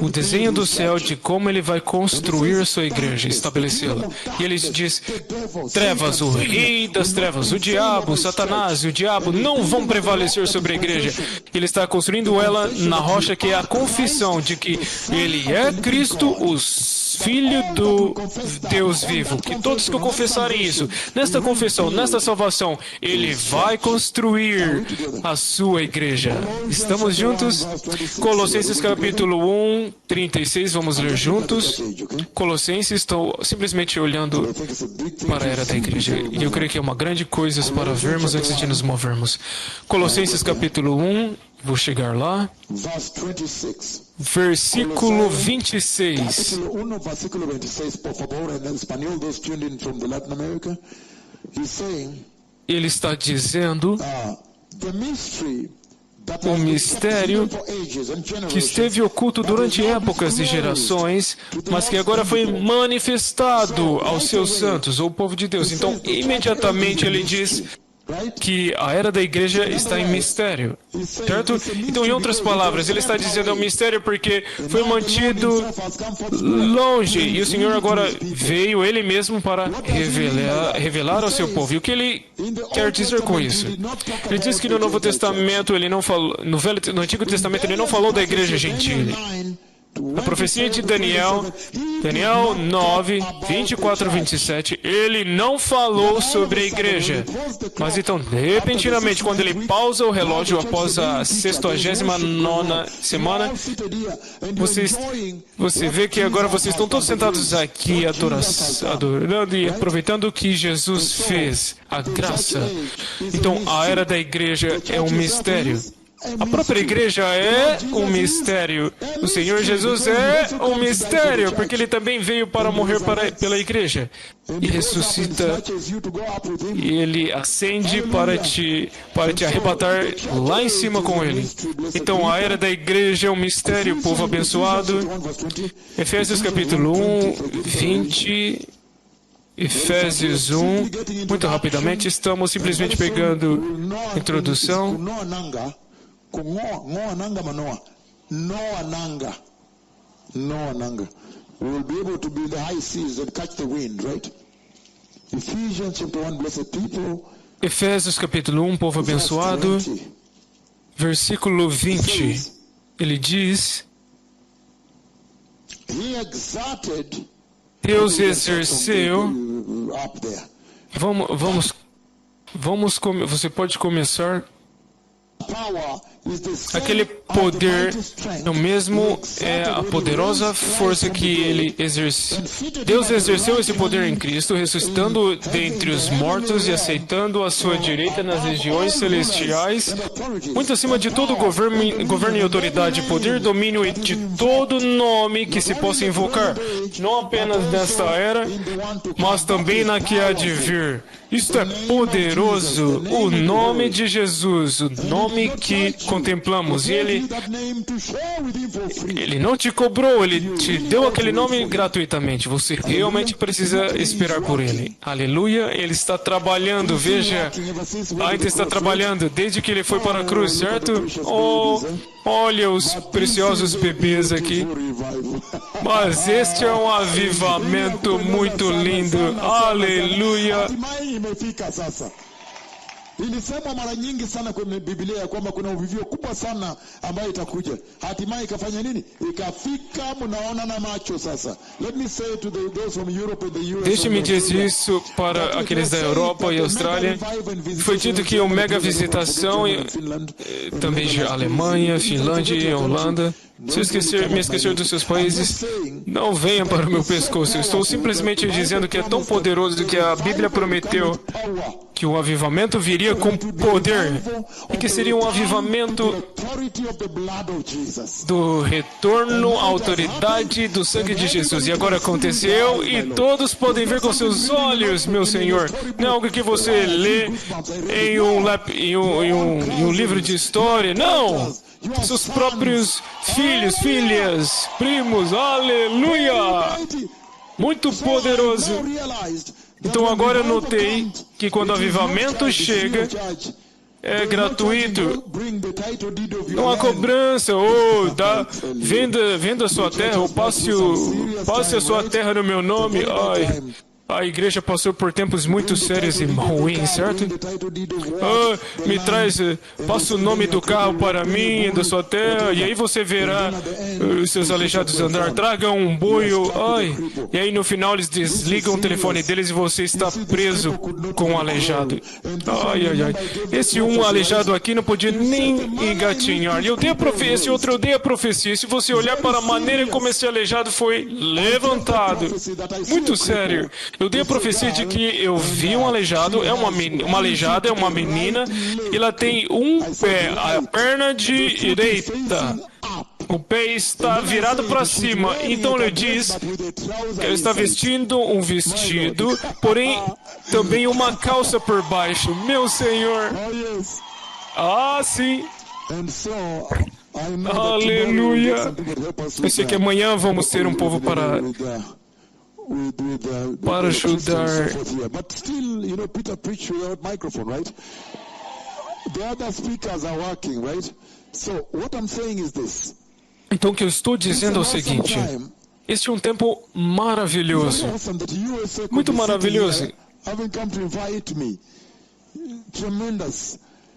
Speaker 2: o desenho do céu de como Ele vai construir sua igreja, estabelecê-la. E Ele diz, trevas, o rei das trevas, o diabo, Satanás e o diabo não vão prevalecer sobre a igreja. Ele está construindo ela na rocha que é a confissão de que Ele é Cristo, o Filho do Deus vivo. Que todos que confessarem isso, nesta confissão, nesta salvação, Ele vai construir a sua igreja. Estamos juntos? Colossenses capítulo 1, 36, vamos ler juntos. Colossenses, estou simplesmente olhando para a era da igreja. E eu creio que é uma grande coisa para vermos antes de nos movermos. Colossenses capítulo 1, vou chegar lá. Versículo 26. Ele está dizendo o mistério que esteve oculto durante épocas e gerações, mas que agora foi manifestado aos seus santos, ou povo de Deus. Então, imediatamente ele diz que a era da igreja está em mistério, certo? Então, em outras palavras, ele está dizendo é um mistério porque foi mantido longe, e o Senhor agora veio Ele mesmo para revelar ao seu povo. E o que Ele quer dizer com isso? Ele diz que no Novo Testamento, Ele não falou, no Antigo Testamento, Ele não falou da igreja gentil. Na profecia de Daniel 9, 24 a 27, ele não falou sobre a igreja. Mas então, repentinamente, quando ele pausa o relógio após a 69ª semana, você vê que agora vocês estão todos sentados aqui adorando e aproveitando o que Jesus fez, a graça. Então, a era da igreja é um mistério. A própria igreja é um mistério. O Senhor Jesus é um mistério, porque Ele também veio para morrer pela igreja. E ressuscita, e Ele ascende para te arrebatar lá em cima com Ele. Então, a era da igreja é um mistério, povo abençoado. Efésios capítulo 1, 20... Efésios 1, muito rapidamente, estamos simplesmente pegando a introdução.
Speaker 1: Noah Nanga. We will be able to be in the high seas and catch the wind, right? Ephesians chapter 1, blessed people.
Speaker 2: Efésios capítulo 1, povo abençoado, versículo 20. Ele diz: Deus exerceu. Você pode começar. Aquele poder, o mesmo é a poderosa força que ele exerce. Deus exerceu esse poder em Cristo, ressuscitando dentre os mortos e aceitando a sua direita nas regiões celestiais, muito acima de todo governo e autoridade, poder, domínio e de todo nome que se possa invocar, não apenas nesta era, mas também na que há de vir. Isto é poderoso, o nome de Jesus, o nome que contemplamos. E Ele não te cobrou, Ele te deu aquele nome gratuitamente. Você realmente precisa esperar por Ele. Aleluia, Ele está trabalhando, veja, ainda está trabalhando desde que Ele foi para a cruz, certo? Oh, olha os preciosos bebês aqui. Mas este é um avivamento muito lindo. Aleluia.
Speaker 1: Ilisemwa mara nyingi sana kwenye Biblia ya kwamba kuna uvivio kubwa sana ambayo itakuja. Hatimaye ikafanya nini? Ikafika, mnaona na macho sasa. Let me say to those from Europe and the US.
Speaker 2: Deixe-me dizer isso para aqueles da Europa e Austrália. Foi dito que o mega visitação também de Alemanha, Finlândia e Holanda. Se eu me esquecer dos seus países, não venha para o meu pescoço. Eu estou simplesmente dizendo que é tão poderoso que a Bíblia prometeu que o avivamento viria com poder e que seria um avivamento do retorno à autoridade do sangue de Jesus. E agora aconteceu e todos podem ver com seus olhos, meu Senhor. Não é algo que você lê em um livro de história. Não! Seus próprios filhos, filhas, primos, aleluia! Muito poderoso. Então agora eu notei que quando o avivamento chega, É gratuito.
Speaker 1: Bring the title deed of your
Speaker 2: Não há
Speaker 1: land.
Speaker 2: cobrança, ou venda a sua terra, ou passe a sua terra no meu nome. Ai, a igreja passou por tempos muito sérios e ruins, certo?
Speaker 1: Bring the title deed of
Speaker 2: Me traz, passa o nome do carro para mim, da sua terra, e aí você verá os seus aleijados andar. Tragam um boi, ai. E aí no final eles desligam o telefone deles e você está preso com um aleijado. Ai, ai, ai. Esse um aleijado aqui não podia nem engatinhar. E eu dei a profecia, esse outro eu dei a profecia. E se você olhar para a maneira como esse aleijado foi levantado, muito sério. Eu dei a profecia de que eu vi um aleijado, uma aleijada é uma menina, e ela tem um pé, a perna direita. O pé está virado para cima. Então ele diz que ela está vestindo um vestido, porém também uma calça por baixo. Meu Senhor! Ah, sim! Aleluia! Eu sei que amanhã vamos ter um povo para ajudar.
Speaker 1: But still, you know, Peter preached without microphone, right? The other speakers are working, right? So what I'm saying is this.
Speaker 2: Então o que eu estou dizendo é o seguinte: este é um tempo maravilhoso, muito maravilhoso.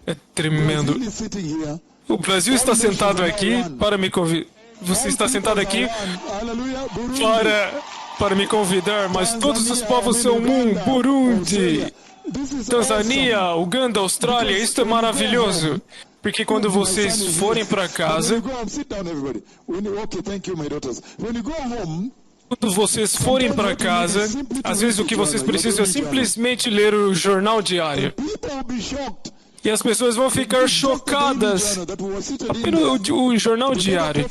Speaker 2: É tremendo. O Brasil está sentado aqui para me convidar. Você está sentado aqui para me convidar, mas todos os povos são um. Burundi, Tanzânia, Uganda, Austrália, isso é maravilhoso. Porque quando vocês forem para casa, às vezes o que vocês precisam é simplesmente ler o jornal diário. E as pessoas vão ficar chocadas. Apenas o jornal diário,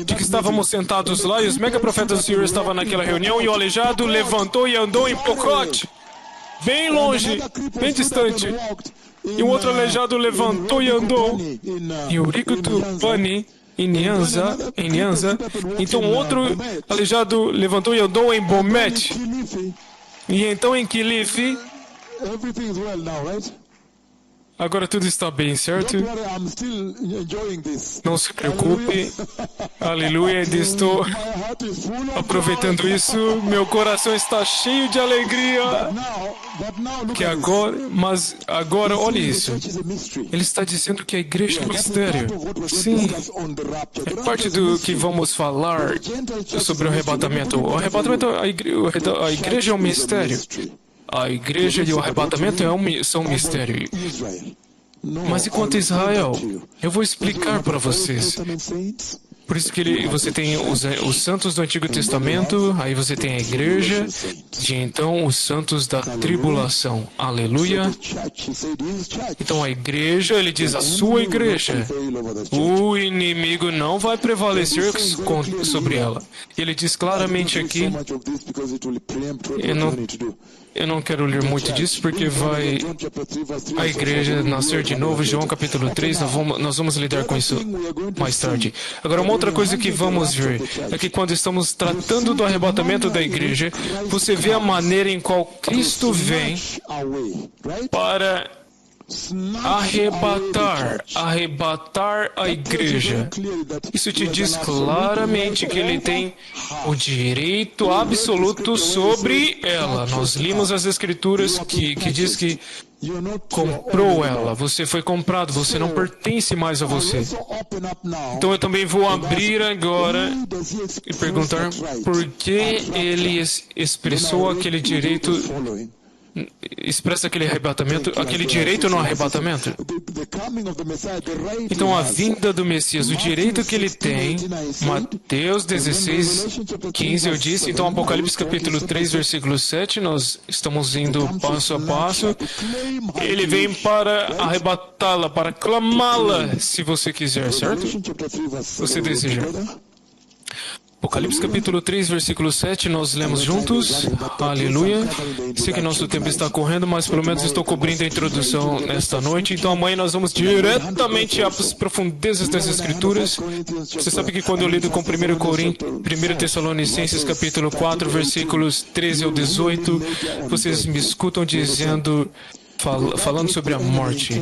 Speaker 2: de que estávamos sentados lá e os mega-profetas do Senhor estavam naquela reunião e o aleijado levantou e andou em Pocote, bem longe, bem distante. E um outro aleijado levantou e andou em Uricutupani, em Nyanza. Então outro aleijado levantou e andou em Bomet. E então em Kilifi. Agora tudo está bem, certo? Não se preocupe. Aleluia, estou aproveitando isso. Meu coração está cheio de alegria. Mas agora, olha isso. Ele está dizendo que a igreja é um mistério. Sim. É parte do que vamos falar sobre o arrebatamento. O arrebatamento, a igreja é um mistério. A igreja e o arrebatamento são um mistério. Mas e quanto a Israel? Eu vou explicar para vocês. Por isso que você tem os santos do Antigo Testamento, aí você tem a igreja, e então os santos da tribulação. Aleluia. Então a igreja, ele diz a sua igreja. O inimigo não vai prevalecer sobre ela. Ele diz claramente aqui, eu não quero ler muito disso porque vai a igreja nascer de novo. João capítulo 3, nós vamos lidar com isso mais tarde. Agora, uma outra coisa que vamos ver é que quando estamos tratando do arrebatamento da igreja, você vê a maneira em qual Cristo vem para arrebatar a igreja. Isso te diz claramente que ele tem o direito absoluto sobre ela. Nós limos as escrituras que diz que comprou ela, você foi comprado, você não pertence mais a você. Então eu também vou abrir agora e perguntar por que ele expressou aquele direito, expressa aquele arrebatamento, aquele direito no arrebatamento. Então a vinda do Messias, o direito que ele tem, Mateus 16, 15 eu disse, então Apocalipse capítulo 3, versículo 7, nós estamos indo passo a passo. Ele vem para arrebatá-la, para clamá-la, se você quiser, certo? Você deseja. Apocalipse capítulo 3, versículo 7, nós lemos juntos. Aleluia. Sei que nosso tempo está correndo, mas pelo menos estou cobrindo a introdução nesta noite. Então amanhã nós vamos diretamente às profundezas das Escrituras. Você sabe que quando eu lido com 1 Tessalonicenses capítulo 4, versículos 13 ao 18, vocês me escutam dizendo falando sobre a morte.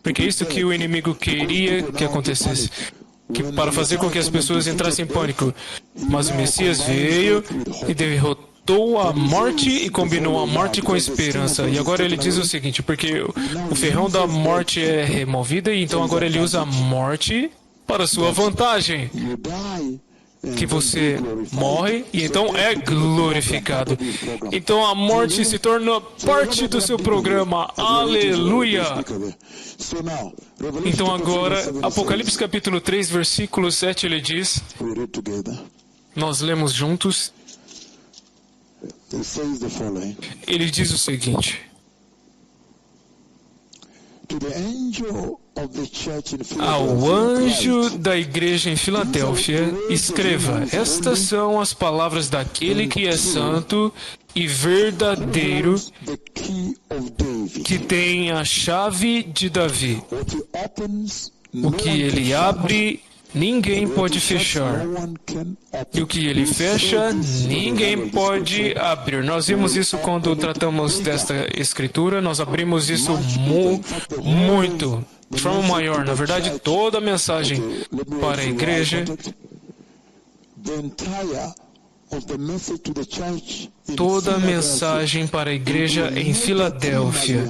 Speaker 2: Porque é isso que o inimigo queria que acontecesse. Para fazer com que as pessoas entrassem em pânico. Mas o Messias veio e derrotou a morte e combinou a morte com a esperança. E agora ele diz o seguinte, porque o ferrão da morte é removido, e então agora ele usa a morte para sua vantagem. Que você morre e então é glorificado. Então a morte se torna parte do seu programa. Aleluia! Então agora, Apocalipse capítulo 3, versículo 7, ele diz, nós lemos juntos, ele diz o seguinte, ao anjo da igreja em Filadélfia, escreva, estas são as palavras daquele que é santo e verdadeiro, que tem a chave de Davi. O que ele abre, ninguém pode fechar. E o que ele fecha, ninguém pode abrir. Nós vimos isso quando tratamos desta escritura, nós abrimos isso muito, de forma maior. Na verdade, toda a mensagem para a igreja, toda a mensagem para a igreja em Filadélfia.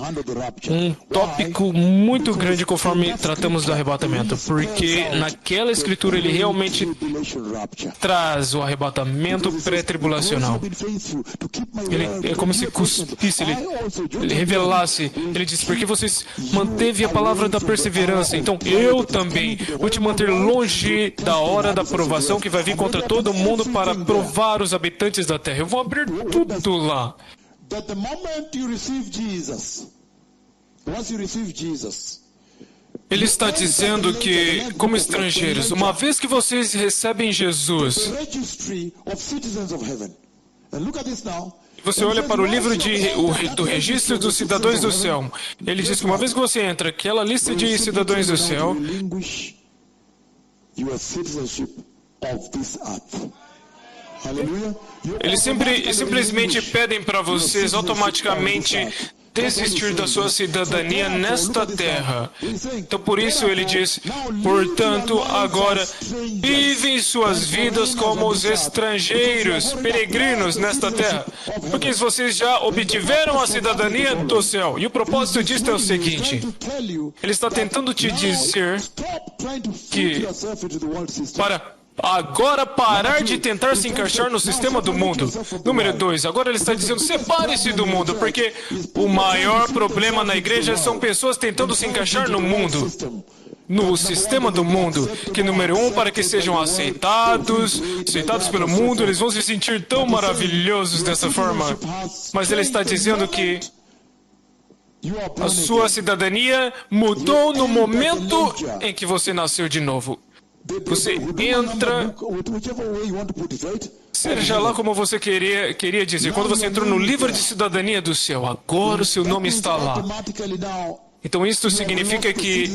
Speaker 2: Um tópico muito grande conforme tratamos do arrebatamento, porque naquela escritura ele realmente traz o arrebatamento pré-tribulacional. Ele é como se cuspisse, ele revelasse. Ele disse, porque vocês manteve a palavra da perseverança, então eu também vou te manter longe da hora da provação que vai vir contra todo mundo para provar os habitantes da terra. Eu vou abrir tudo lá. Ele está dizendo que, como estrangeiros, uma vez que vocês recebem Jesus, você olha para o livro do registro dos cidadãos do céu. Ele diz que uma vez que você entra naquela lista de cidadãos do céu, eles simplesmente pedem para vocês automaticamente desistir da sua cidadania nesta terra. Então por isso ele diz, portanto, agora vivem suas vidas como os estrangeiros, peregrinos nesta terra, porque vocês já obtiveram a cidadania do céu. E o propósito disto é o seguinte, ele está tentando te dizer que para agora parar de tentar se encaixar no sistema do mundo. Número 2, agora ele está dizendo, separe-se do mundo, porque o maior problema na igreja são pessoas tentando se encaixar no mundo, no sistema do mundo, que número 1, para que sejam aceitados pelo mundo, eles vão se sentir tão maravilhosos dessa forma. Mas ele está dizendo que a sua cidadania mudou no momento em que você nasceu de novo. Você entra, seja lá como você queria dizer, quando você entrou no livro de cidadania do céu, agora o seu nome está lá. Então isso significa que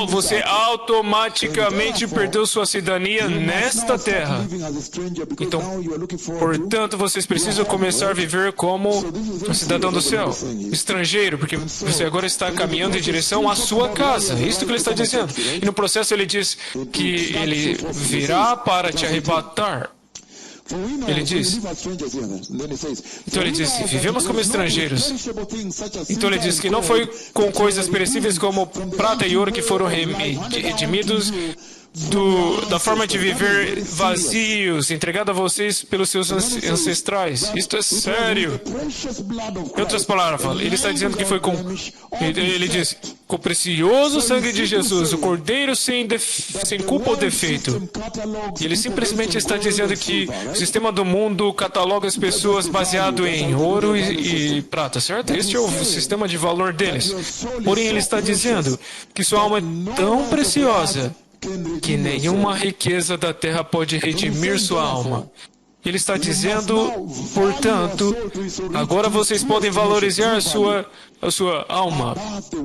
Speaker 2: você automaticamente perdeu sua cidadania nesta terra. Então, portanto, vocês precisam começar a viver como um cidadão do céu, estrangeiro, porque você agora está caminhando em direção à sua casa. É isso que ele está dizendo. E no processo ele diz que ele virá para te arrebatar. Ele diz, então ele diz, vivemos como estrangeiros. Então ele diz que não foi com coisas perecíveis como prata e ouro que foram redimidos da forma de viver vazios, entregado a vocês pelos seus ancestrais. Isto é sério. Em outras palavras, ele está dizendo que foi ele diz, com o precioso sangue de Jesus, o Cordeiro sem culpa ou defeito. E ele simplesmente está dizendo que o sistema do mundo cataloga as pessoas baseado em ouro e prata, certo? Este é o sistema de valor deles. Porém, ele está dizendo que sua alma é tão preciosa que nenhuma riqueza da terra pode redimir sua alma. Ele está dizendo, portanto, agora vocês podem valorizar a sua alma,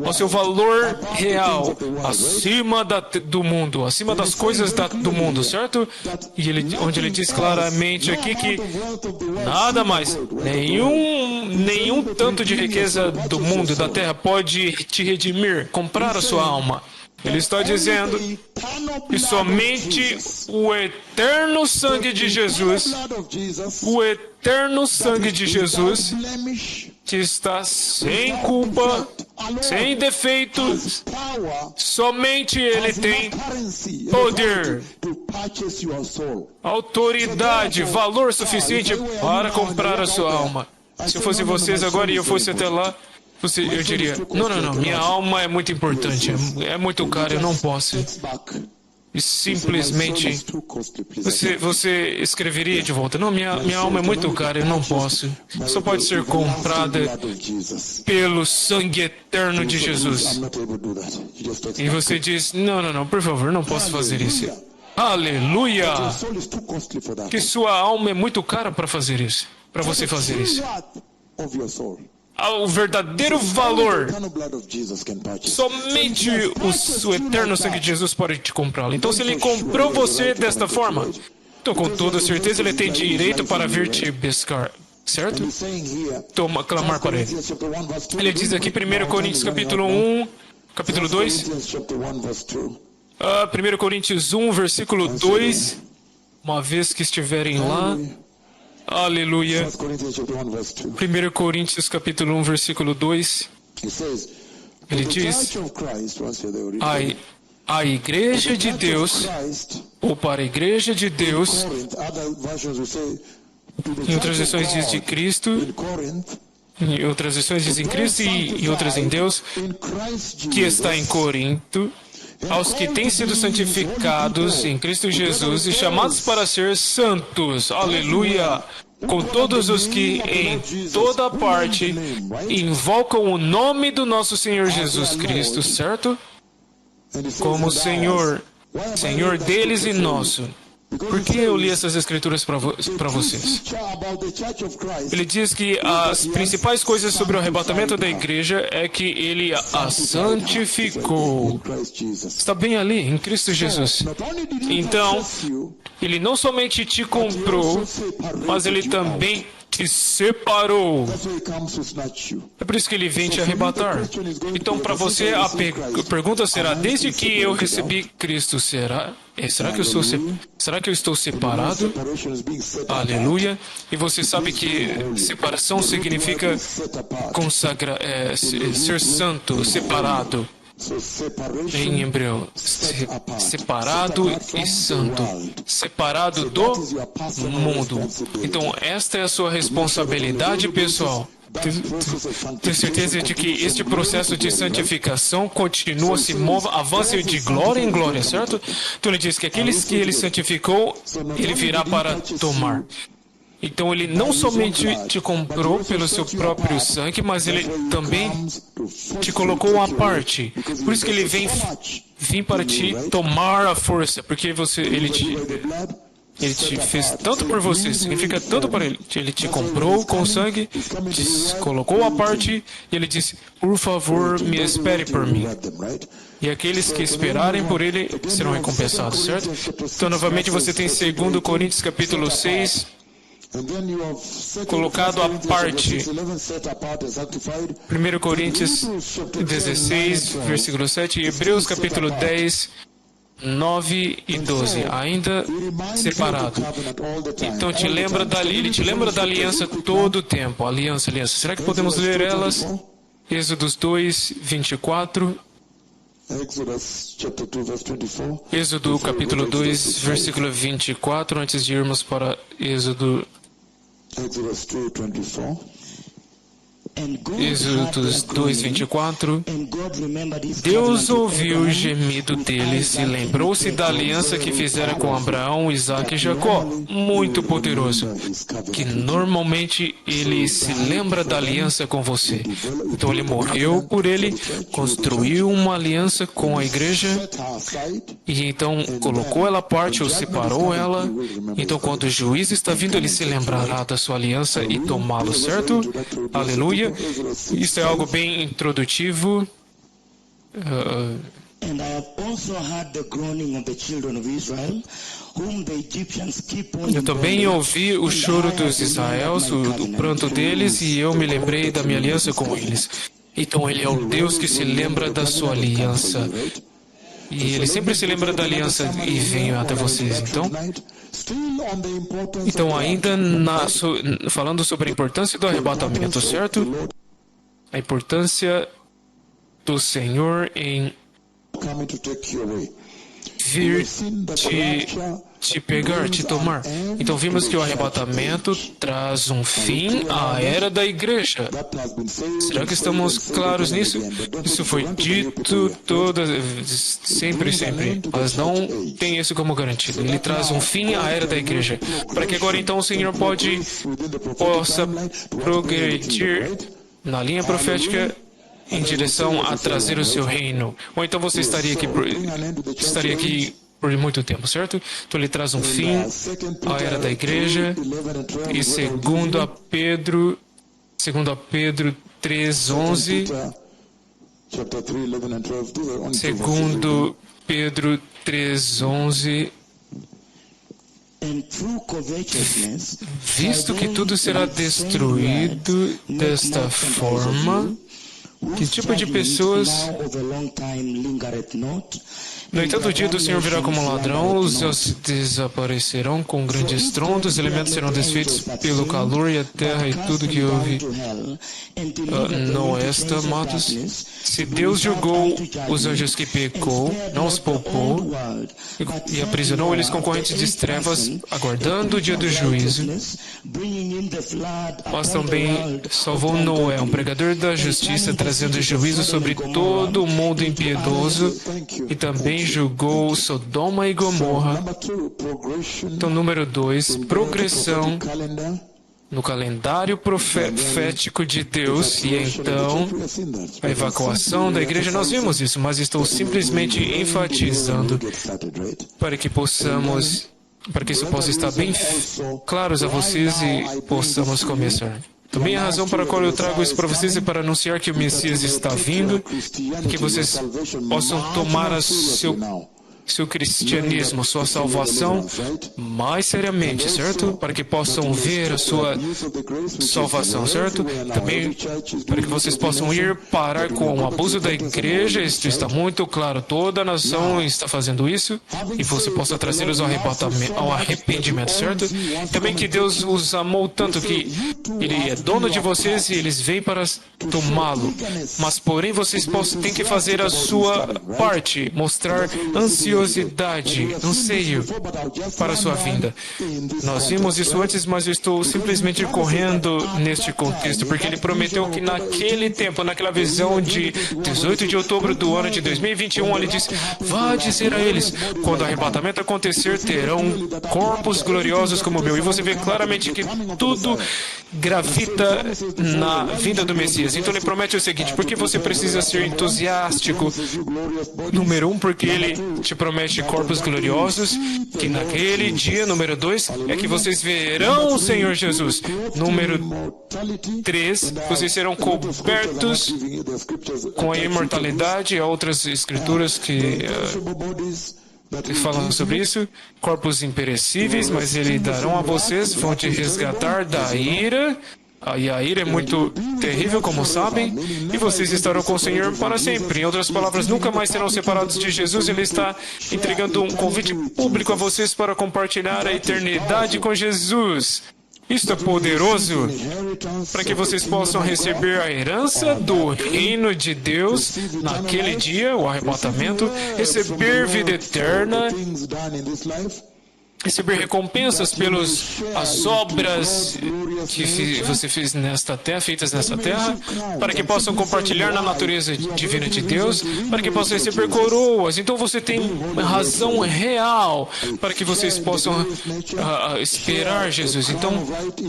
Speaker 2: o seu valor real, acima do mundo, acima das coisas do mundo, certo? E onde ele diz claramente aqui que nada mais, nenhum tanto de riqueza do mundo, da terra, pode te redimir, comprar a sua alma. Ele está dizendo que somente o eterno sangue de Jesus, que está sem culpa, sem defeitos, somente Ele tem poder, autoridade, valor suficiente para comprar a sua alma. Se eu fosse vocês agora e eu fosse até lá, eu diria, não, minha alma é muito importante, é muito cara, eu não posso. E simplesmente, você escreveria de volta, não, minha alma é muito cara, eu não posso. Só pode ser comprada pelo sangue eterno de Jesus. E você diz, não, por favor, não posso fazer isso. Aleluia! Que sua alma é muito cara para fazer isso, para você fazer isso. O verdadeiro valor, somente o eterno sangue de Jesus pode te comprá-lo. Então, se Ele comprou você desta forma, então com toda certeza Ele tem direito para vir te buscar, certo? Clamar para Ele. Ele diz aqui, 1 Coríntios capítulo 1, capítulo 2, 1 Coríntios 1, versículo 2, uma vez que estiverem lá. Aleluia. 1 Coríntios capítulo 1, versículo 2. Ele diz, a igreja de Deus, ou para a igreja de Deus, em outras versões diz de Cristo, em outras versões diz em Cristo e outras em Deus, que está em Corinto, aos que têm sido santificados em Cristo Jesus e chamados para ser santos. Aleluia! Com todos os que em toda parte invocam o nome do nosso Senhor Jesus Cristo, certo? Como Senhor deles e nosso. Por que eu li essas escrituras para vocês? Ele diz que as principais coisas sobre o arrebatamento da igreja é que Ele a santificou. Está bem ali, em Cristo Jesus. Então, Ele não somente te comprou, mas Ele também te separou. É por isso que Ele vem te arrebatar. Então, para você, a pergunta será, desde que eu recebi Cristo, será que eu estou separado? Aleluia. E você sabe que separação significa ser santo, separado. Em hebreu, separado e santo, separado do mundo. Então, esta é a sua responsabilidade pessoal. Tenho certeza de que este processo de santificação continua, se move, avança de glória em glória, certo? Então ele diz que aqueles que ele santificou, ele virá para tomar. Então ele não somente te comprou pelo seu próprio sangue, mas ele também te colocou à parte. Por isso que ele vem para te tomar a força, porque ele te fez tanto por você, significa tanto para ele. Ele te comprou com sangue, te colocou à parte, e ele disse, por favor, me espere por mim. E aqueles que esperarem por ele serão recompensados, certo? Então, novamente, você tem 2 Coríntios capítulo 6, colocado à parte. 1 Coríntios 16, versículo 7, e Hebreus capítulo 10, 9 e 12, ainda separado. Então ele te lembra da aliança todo o tempo. Aliança. Será que podemos ler elas? Êxodo 2, 24. Êxodo capítulo 2, versículo 24, antes de irmos para Êxodo. Êxodo 2:24. Deus ouviu o gemido deles e lembrou-se da aliança que fizera com Abraão, Isaque e Jacó. Muito poderoso. Que normalmente ele se lembra da aliança com você. Então ele morreu por ele, construiu uma aliança com a igreja e então colocou ela à parte ou separou ela. Então quando o juiz está vindo, ele se lembrará da sua aliança e tomá-lo, certo? Aleluia. Isso é algo bem introdutivo. Eu também ouvi o choro dos israelenses, o pranto deles, e eu me lembrei da minha aliança com eles. Então ele é o Deus que se lembra da sua aliança. E ele sempre se lembra da aliança e vem até vocês. Então ainda falando sobre a importância do arrebatamento, certo? A importância do Senhor em vir te pegar, te tomar. Então vimos que o arrebatamento traz um fim à era da igreja. Será que estamos claros nisso? Isso foi dito sempre, mas não tem isso como garantido. Ele traz um fim à era da igreja. Para que agora então o Senhor possa progredir na linha profética em direção a trazer o seu reino. Ou então você estaria aqui por muito tempo, certo? Então ele traz um fim à era da igreja. E segundo Pedro 3:11, segundo Pedro 3:11, visto que tudo será destruído desta forma, que tipo de pessoas... No entanto, o dia do Senhor virá como um ladrão, os céus desaparecerão com grandes estrondos, os elementos serão desfeitos pelo calor e a terra e tudo que houve. Noé, amados, se Deus julgou os anjos que pecou, não os poupou, e aprisionou eles com correntes de trevas, aguardando o dia do juízo, mas também salvou Noé, um pregador da justiça, trazendo juízo sobre todo o mundo impiedoso, e também julgou Sodoma e Gomorra. Então, número 2, progressão no calendário profético de Deus, e então a evacuação da igreja. Nós vimos isso, mas estou simplesmente enfatizando para que isso possa estar bem claros a vocês e possamos começar. Também a razão para a qual eu trago isso para vocês é para anunciar que o Messias está vindo, que vocês possam tomar seu cristianismo, sua salvação mais seriamente, certo? Para que possam ver a sua salvação, certo? Também para que vocês possam ir parar com o abuso da igreja. Isso está muito claro. Toda a nação está fazendo isso. E você possa trazê-los ao arrependimento, certo? Também que Deus os amou tanto que Ele é dono de vocês e eles vêm para tomá-lo. Mas, porém, vocês têm que fazer a sua parte, mostrar ansiosidade, anseio para a sua vinda. Nós vimos isso antes, mas eu estou simplesmente correndo neste contexto, porque Ele prometeu que naquele tempo, naquela visão de 18 de outubro do ano de 2021, Ele disse: vá dizer a eles, quando o arrebatamento acontecer, terão corpos gloriosos como o meu. E você vê claramente que tudo gravita na vinda do Messias. Então Ele promete o seguinte: porque você precisa ser entusiástico? Número 1, porque Ele te promete corpos gloriosos, que naquele dia, número 2, é que vocês verão o Senhor Jesus. Número 3, vocês serão cobertos com a imortalidade. Há outras escrituras que falam sobre isso. Corpos imperecíveis, mas Ele darão a vocês, vão te resgatar da ira. E a ira é muito terrível, como sabem, e vocês estarão com o Senhor para sempre. Em outras palavras, nunca mais serão separados de Jesus. Ele está entregando um convite público a vocês para compartilhar a eternidade com Jesus. Isto é poderoso para que vocês possam receber a herança do reino de Deus naquele dia, o arrebatamento, receber vida eterna receber recompensas pelas as obras que você fez nesta terra, feitas nesta terra, para que possam compartilhar na natureza divina de Deus, para que possam receber coroas. Então você tem razão real para que vocês possam esperar Jesus. Então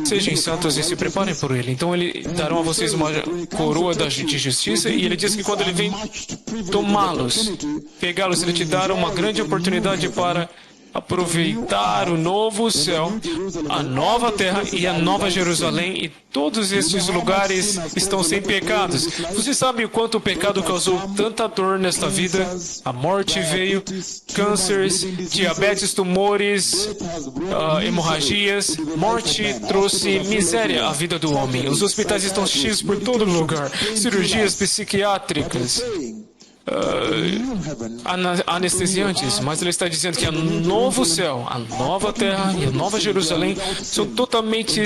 Speaker 2: sejam santos e se preparem por Ele. Então Ele dará a vocês uma coroa de justiça, e Ele diz que quando Ele vem tomá-los, pegá-los, Ele te dará uma grande oportunidade para aproveitar o novo céu, a nova terra e a nova Jerusalém, e todos estes lugares estão sem pecados. Você sabe o quanto o pecado causou tanta dor nesta vida? A morte veio, cânceres, diabetes, tumores, hemorragias. Morte trouxe miséria à vida do homem. Os hospitais estão cheios por todo lugar, cirurgias psiquiátricas, anestesiantes, mas ele está dizendo que o novo céu, a nova terra e a nova Jerusalém são totalmente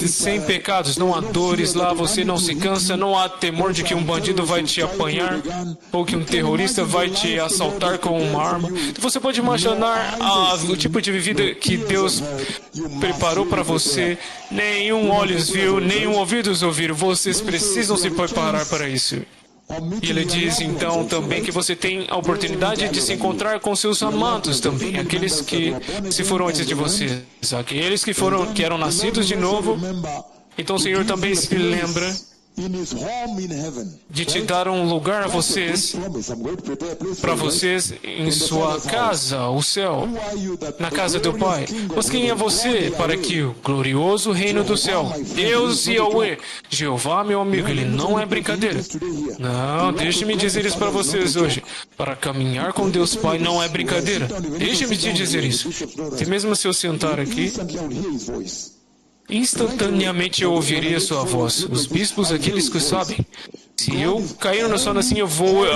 Speaker 2: sem pecados. Não há dores lá, você não se cansa, não há temor de que um bandido vai te apanhar ou que um terrorista vai te assaltar com uma arma. Você pode imaginar o tipo de vida que Deus preparou para você. Nenhum olhos viu, nenhum ouvidos ouviram. Vocês precisam se preparar para isso. E ele diz então também que você tem a oportunidade de se encontrar com seus amados também, aqueles que se foram antes de você, aqueles que eram nascidos de novo. Então o Senhor também se lembra de te dar um lugar a vocês, para vocês em sua casa, o céu, na casa do Pai. Mas quem é você para que o glorioso reino do céu, Deus Yahweh, Jeová, meu amigo, ele não é brincadeira. Não, deixe-me dizer isso para vocês hoje. Para caminhar com Deus Pai não é brincadeira. Deixe-me te dizer isso. E mesmo se eu sentar aqui, instantaneamente eu ouviria sua voz. Os bispos, aqueles que sabem, se eu cair no sono assim, eu vou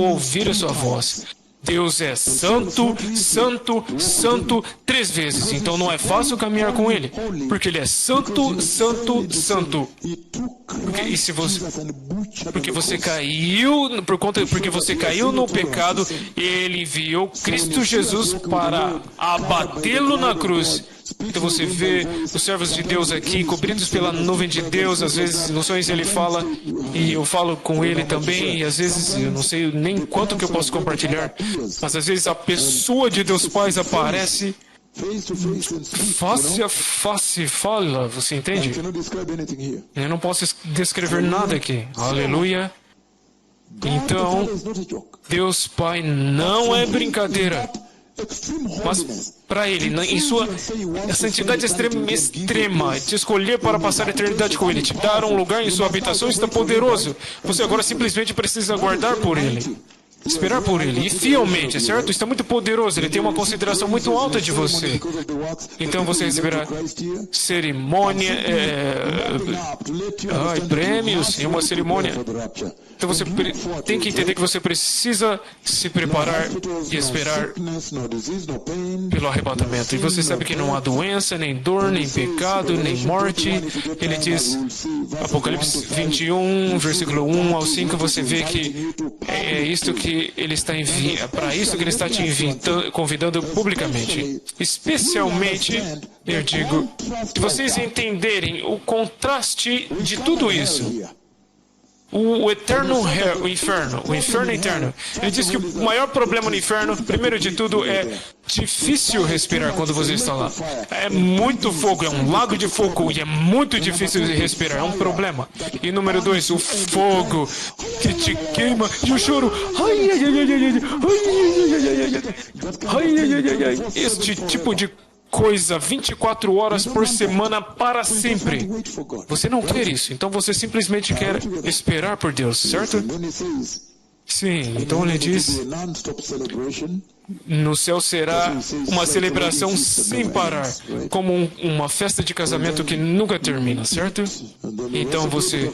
Speaker 2: ouvir a sua voz. Deus é santo, santo, santo 3 vezes. Então não é fácil caminhar com Ele, porque Ele é santo, santo, santo. Porque você caiu no pecado, Ele enviou Cristo Jesus para abatê-lo na cruz. Então você vê os servos de Deus aqui, cobridos pela nuvem de Deus. Às vezes, nos sonhos ele fala, e eu falo com ele também, e às vezes, eu não sei nem quanto que eu posso compartilhar, mas às vezes a pessoa de Deus Pai aparece face a face, fala, você entende? Eu não posso descrever nada aqui. Aleluia. Então, Deus Pai não é brincadeira. Mas para Ele, em sua santidade extrema, te escolher para passar a eternidade com Ele, te dar um lugar em sua habitação, está poderoso. Você agora simplesmente precisa aguardar por Ele, esperar por Ele, e fielmente, certo? Está muito poderoso, Ele tem uma consideração muito alta de você. Então você receberá cerimônia, prêmios e uma cerimônia. Então você tem que entender que você precisa se preparar e esperar pelo arrebatamento. E você sabe que não há doença, nem dor, nem pecado, nem morte. Ele diz, Apocalipse 21, versículo 1 ao 5, você vê que é isto que Ele está para isso que Ele está te convidando publicamente. Especialmente, eu digo, se vocês entenderem o contraste de tudo isso, o inferno eterno. Ele diz que o maior problema no inferno, primeiro de tudo, é difícil respirar quando você está lá. É muito fogo, é um lago de fogo e é muito difícil de respirar, é um problema. E número 2, o fogo que te queima e o choro. Este tipo de coisa 24 horas por semana para sempre. Você não quer isso, então você simplesmente quer esperar por Deus, certo? Sim, então ele diz, no céu será uma celebração sem parar, como uma festa de casamento que nunca termina, certo? Então você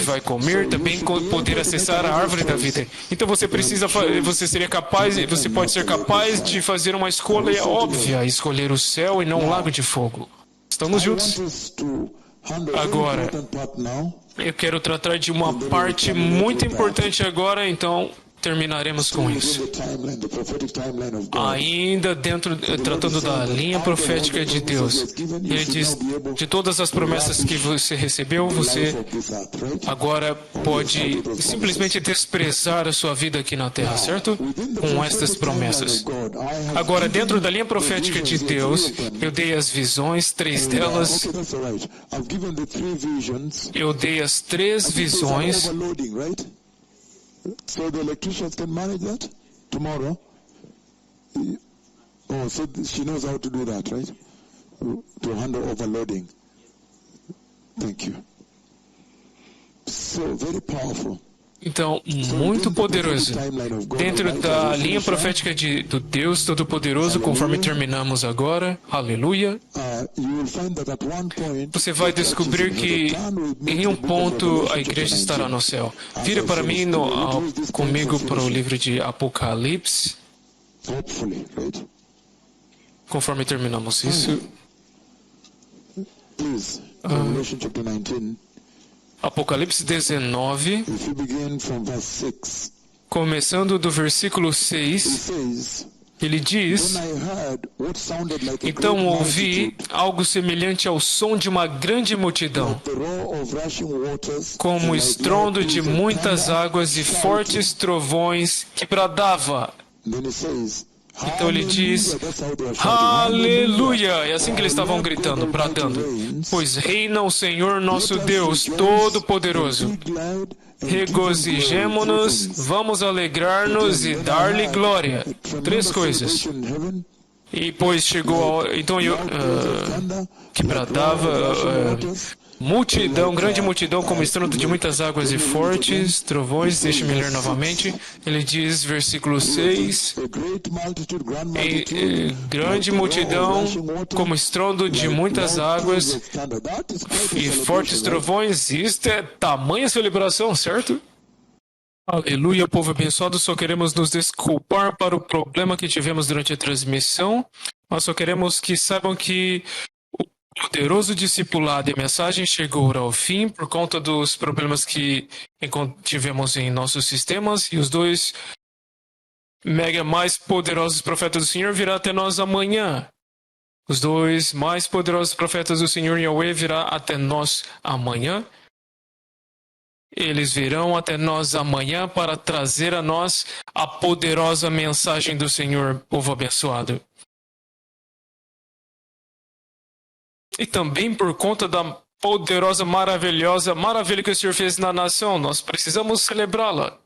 Speaker 2: vai comer, também poder acessar a árvore da vida. Então você pode ser capaz de fazer uma escolha óbvia, escolher o céu e não um lago de fogo. Estamos juntos? Agora, eu quero tratar de uma parte muito importante agora, então terminaremos com isso. Ainda dentro, tratando da linha profética de Deus, Ele diz, de todas as promessas que você recebeu, você agora pode simplesmente desprezar a sua vida aqui na Terra, certo? Com estas promessas. Agora, dentro da linha profética de Deus, eu dei as visões, 3 delas. Eu dei as 3 visões.
Speaker 1: So the electricians can manage that tomorrow. Oh, so she knows how to do that, right? To handle overloading. Thank you. So very powerful.
Speaker 2: Então, muito poderoso. Dentro da linha profética do Deus Todo-Poderoso, conforme terminamos agora, aleluia, você vai descobrir que em um ponto a igreja estará no céu. Vira para mim comigo para o livro de Apocalipse, conforme terminamos isso. Apocalipse 19, começando do versículo 6, ele diz: Então ouvi algo semelhante ao som de uma grande multidão, como o estrondo de muitas águas e fortes trovões que bradava. Então ele diz, aleluia! É assim que eles estavam gritando, bradando. Pois reina o Senhor nosso Deus Todo-Poderoso. Regozijemo-nos, vamos alegrar-nos e dar-lhe glória. 3 coisas. E pois chegou que bradava, multidão, grande multidão, como estrondo de muitas águas e fortes trovões. Deixe-me ler novamente. Ele diz, versículo 6, grande multidão, como estrondo de muitas águas e fortes trovões. Isto é tamanha celebração, certo? Aleluia, povo abençoado. Só queremos nos desculpar para o problema que tivemos durante a transmissão. Nós só queremos que saibam que o poderoso discipulado e a mensagem chegou ao fim por conta dos problemas que tivemos em nossos sistemas. E os 2 mega mais poderosos profetas do Senhor virão até nós amanhã. Os 2 mais poderosos profetas do Senhor Yahweh virão até nós amanhã. Eles virão até nós amanhã para trazer a nós a poderosa mensagem do Senhor, povo abençoado. E também por conta da poderosa, maravilha que o Senhor fez na nação, nós precisamos celebrá-la.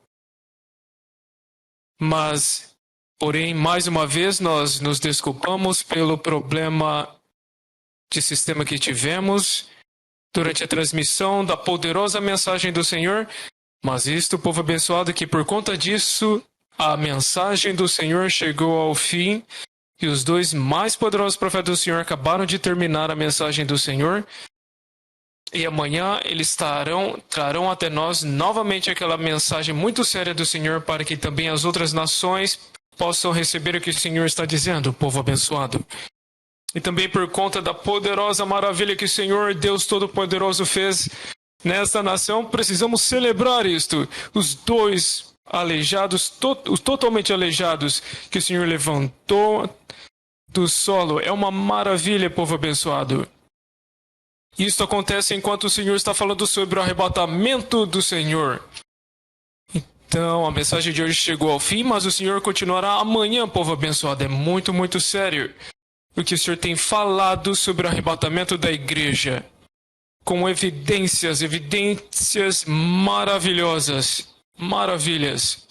Speaker 2: Mas, porém, mais uma vez, nós nos desculpamos pelo problema de sistema que tivemos durante a transmissão da poderosa mensagem do Senhor, mas isto, povo abençoado, que por conta disso, a mensagem do Senhor chegou ao fim, e os 2 mais poderosos profetas do Senhor acabaram de terminar a mensagem do Senhor, e amanhã eles trarão até nós novamente aquela mensagem muito séria do Senhor, para que também as outras nações possam receber o que o Senhor está dizendo, povo abençoado. E também por conta da poderosa maravilha que o Senhor, Deus Todo-Poderoso, fez nesta nação, precisamos celebrar isto. Os 2 aleijados, os totalmente aleijados, que o Senhor levantou do solo. É uma maravilha, povo abençoado. Isto acontece enquanto o Senhor está falando sobre o arrebatamento do Senhor. Então, a mensagem de hoje chegou ao fim, mas o Senhor continuará amanhã, povo abençoado. É muito, muito sério o que o Senhor tem falado sobre o arrebatamento da igreja, com evidências maravilhosas, maravilhas.